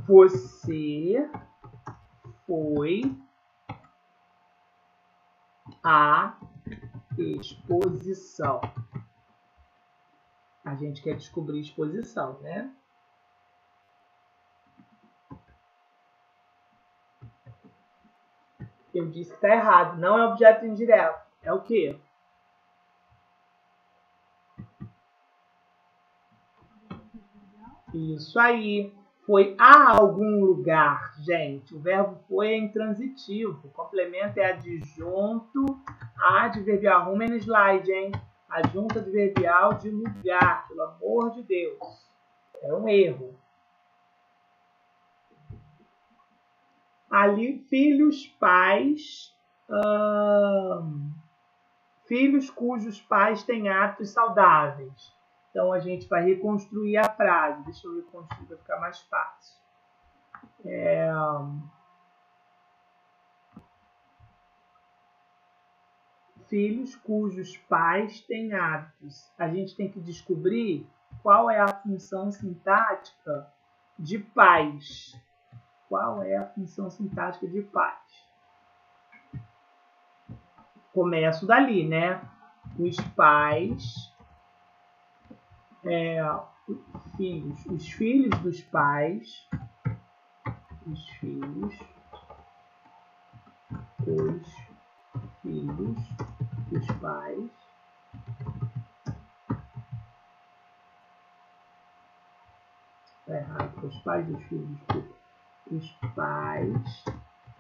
Você foi à exposição. A gente quer descobrir exposição, né? Eu disse que está errado. Não é objeto indireto. É o quê? Isso aí. Foi a algum lugar, gente. O verbo foi é intransitivo. O complemento é adjunto adverbial. Arruma no slide, hein? Adjunto adverbial de lugar. Pelo amor de Deus. É um erro. Ali, filhos, pais... filhos cujos pais têm hábitos saudáveis. Então, a gente vai reconstruir a frase. Deixa eu reconstruir para ficar mais fácil. Filhos cujos pais têm hábitos. A gente tem que descobrir qual é a função sintática de pais. Qual é a função sintática de pais? Começo dali, né? Os pais... filhos, os filhos dos pais, os filhos dos pais, tá errado, os pais dos filhos, os pais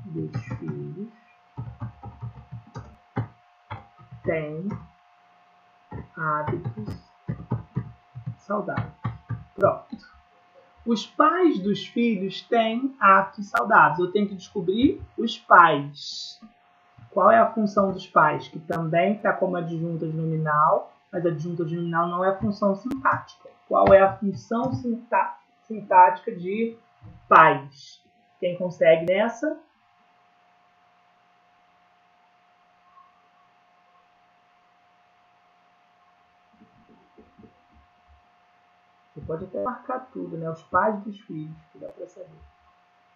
dos filhos têm hábitos saudáveis. Pronto. Os pais dos filhos têm hábitos saudáveis. Eu tenho que descobrir os pais. Qual é a função dos pais? Que também está como adjunta de nominal, mas a adjunta de nominal não é a função sintática. Qual é a função sintática de pais? Quem consegue nessa? Você pode até marcar tudo, né? Os pais dos filhos, que dá para saber.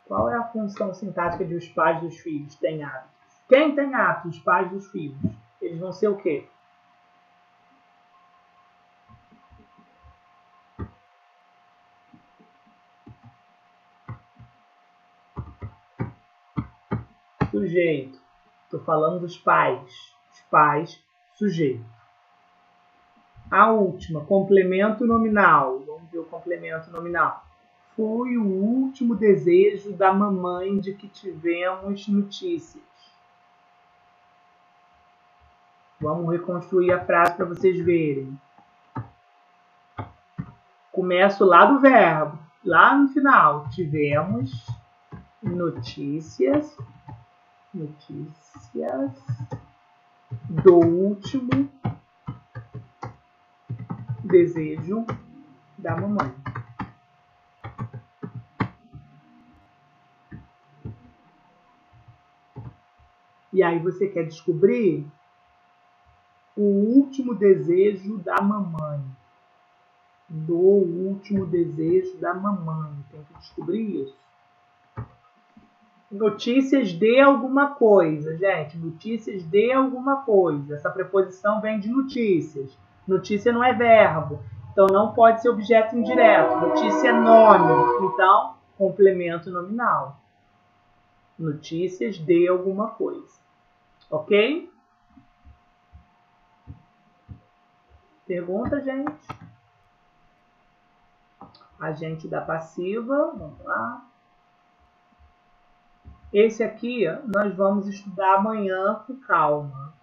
Qual é a função sintática de os pais dos filhos têm hábitos? Quem tem hábitos? Os pais dos filhos. Eles vão ser o quê? sujeito. Estou falando dos pais. Os pais, sujeito. A última, complemento nominal. Vamos ver o complemento nominal. Foi o último desejo da mamãe de que tivemos notícias. Vamos reconstruir a frase para vocês verem. Começo lá do verbo, lá no final. Tivemos notícias do último desejo da mamãe. E aí você quer descobrir o último desejo da mamãe. Do último desejo da mamãe. Tem que descobrir isso. Notícias de alguma coisa, gente. Notícias de alguma coisa. Essa preposição vem de notícias. Notícia não é verbo. Então não pode ser objeto indireto. Notícia é nome. Então, complemento nominal. Notícias de alguma coisa. Ok? Pergunta, gente? Agente da passiva. Vamos lá. Esse aqui nós vamos estudar amanhã com calma.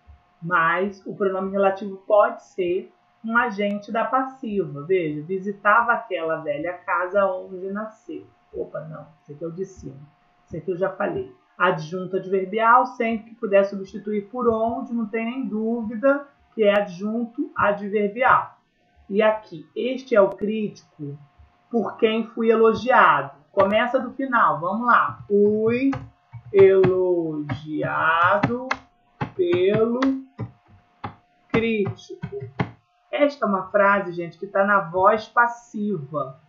Mas o pronome relativo pode ser um agente da passiva. Veja, visitava aquela velha casa onde nasceu. Opa, não. Esse aqui é o de cima. Esse aqui eu já falei. Adjunto adverbial, sempre que puder substituir por onde, não tem nem dúvida que é adjunto adverbial. E aqui, este é o crítico por quem fui elogiado. Começa do final, vamos lá. Fui elogiado pelo crítico. Esta é uma frase, gente, que está na voz passiva.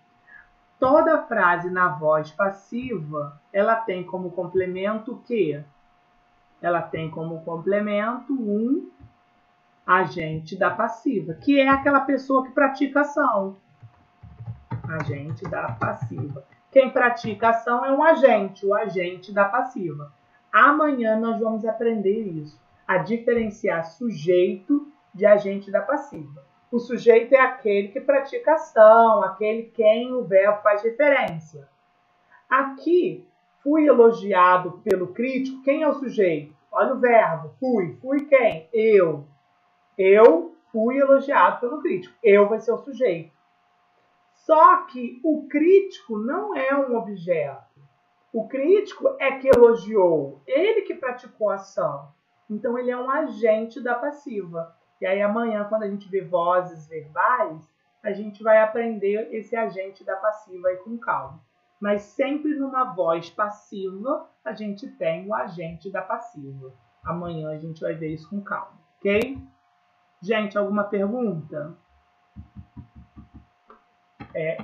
Toda frase na voz passiva, ela tem como complemento o quê? Ela tem como complemento um agente da passiva, que é aquela pessoa que pratica ação. Agente da passiva. Quem pratica ação é um agente, o agente da passiva. Amanhã nós vamos aprender isso, a diferenciar sujeito de agente da passiva. O sujeito é aquele que pratica ação, aquele quem o verbo faz referência. Aqui, fui elogiado pelo crítico. Quem é o sujeito? Olha o verbo, fui. Fui quem? Eu. Eu fui elogiado pelo crítico. Eu vai ser o sujeito. Só que o crítico não é um objeto. O crítico é que elogiou, ele que praticou a ação. Então, ele é um agente da passiva. E aí, amanhã, quando a gente vê vozes verbais, a gente vai aprender esse agente da passiva aí com calma. Mas sempre numa voz passiva, a gente tem o agente da passiva. Amanhã a gente vai ver isso com calma, ok? Gente, alguma pergunta?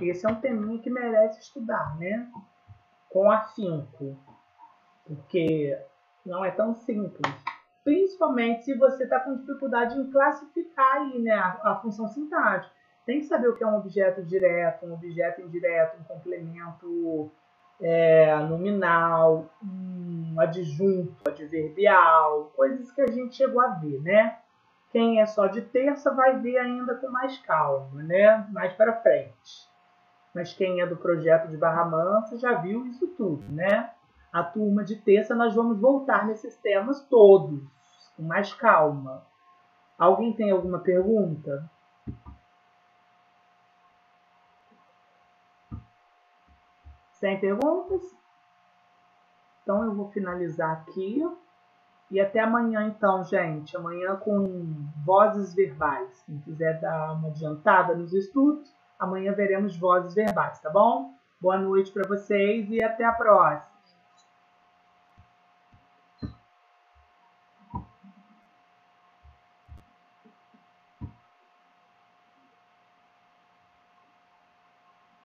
Esse é um teminha que merece estudar, né? Com afinco. Porque não é tão simples. Principalmente se você está com dificuldade em classificar aí, né, a função sintática. Tem que saber o que é um objeto direto, um objeto indireto, um complemento nominal, um adjunto adverbial, coisas que a gente chegou a ver, né? Quem é só de terça vai ver ainda com mais calma, né? Mais para frente. Mas quem é do projeto de Barra Mansa já viu isso tudo, né? A turma de terça nós vamos voltar nesses temas todos, com mais calma. Alguém tem alguma pergunta? Sem perguntas? Então eu vou finalizar aqui. E até amanhã então, gente. Amanhã com vozes verbais. Quem quiser dar uma adiantada nos estudos, amanhã veremos vozes verbais, tá bom? Boa noite para vocês e até a próxima.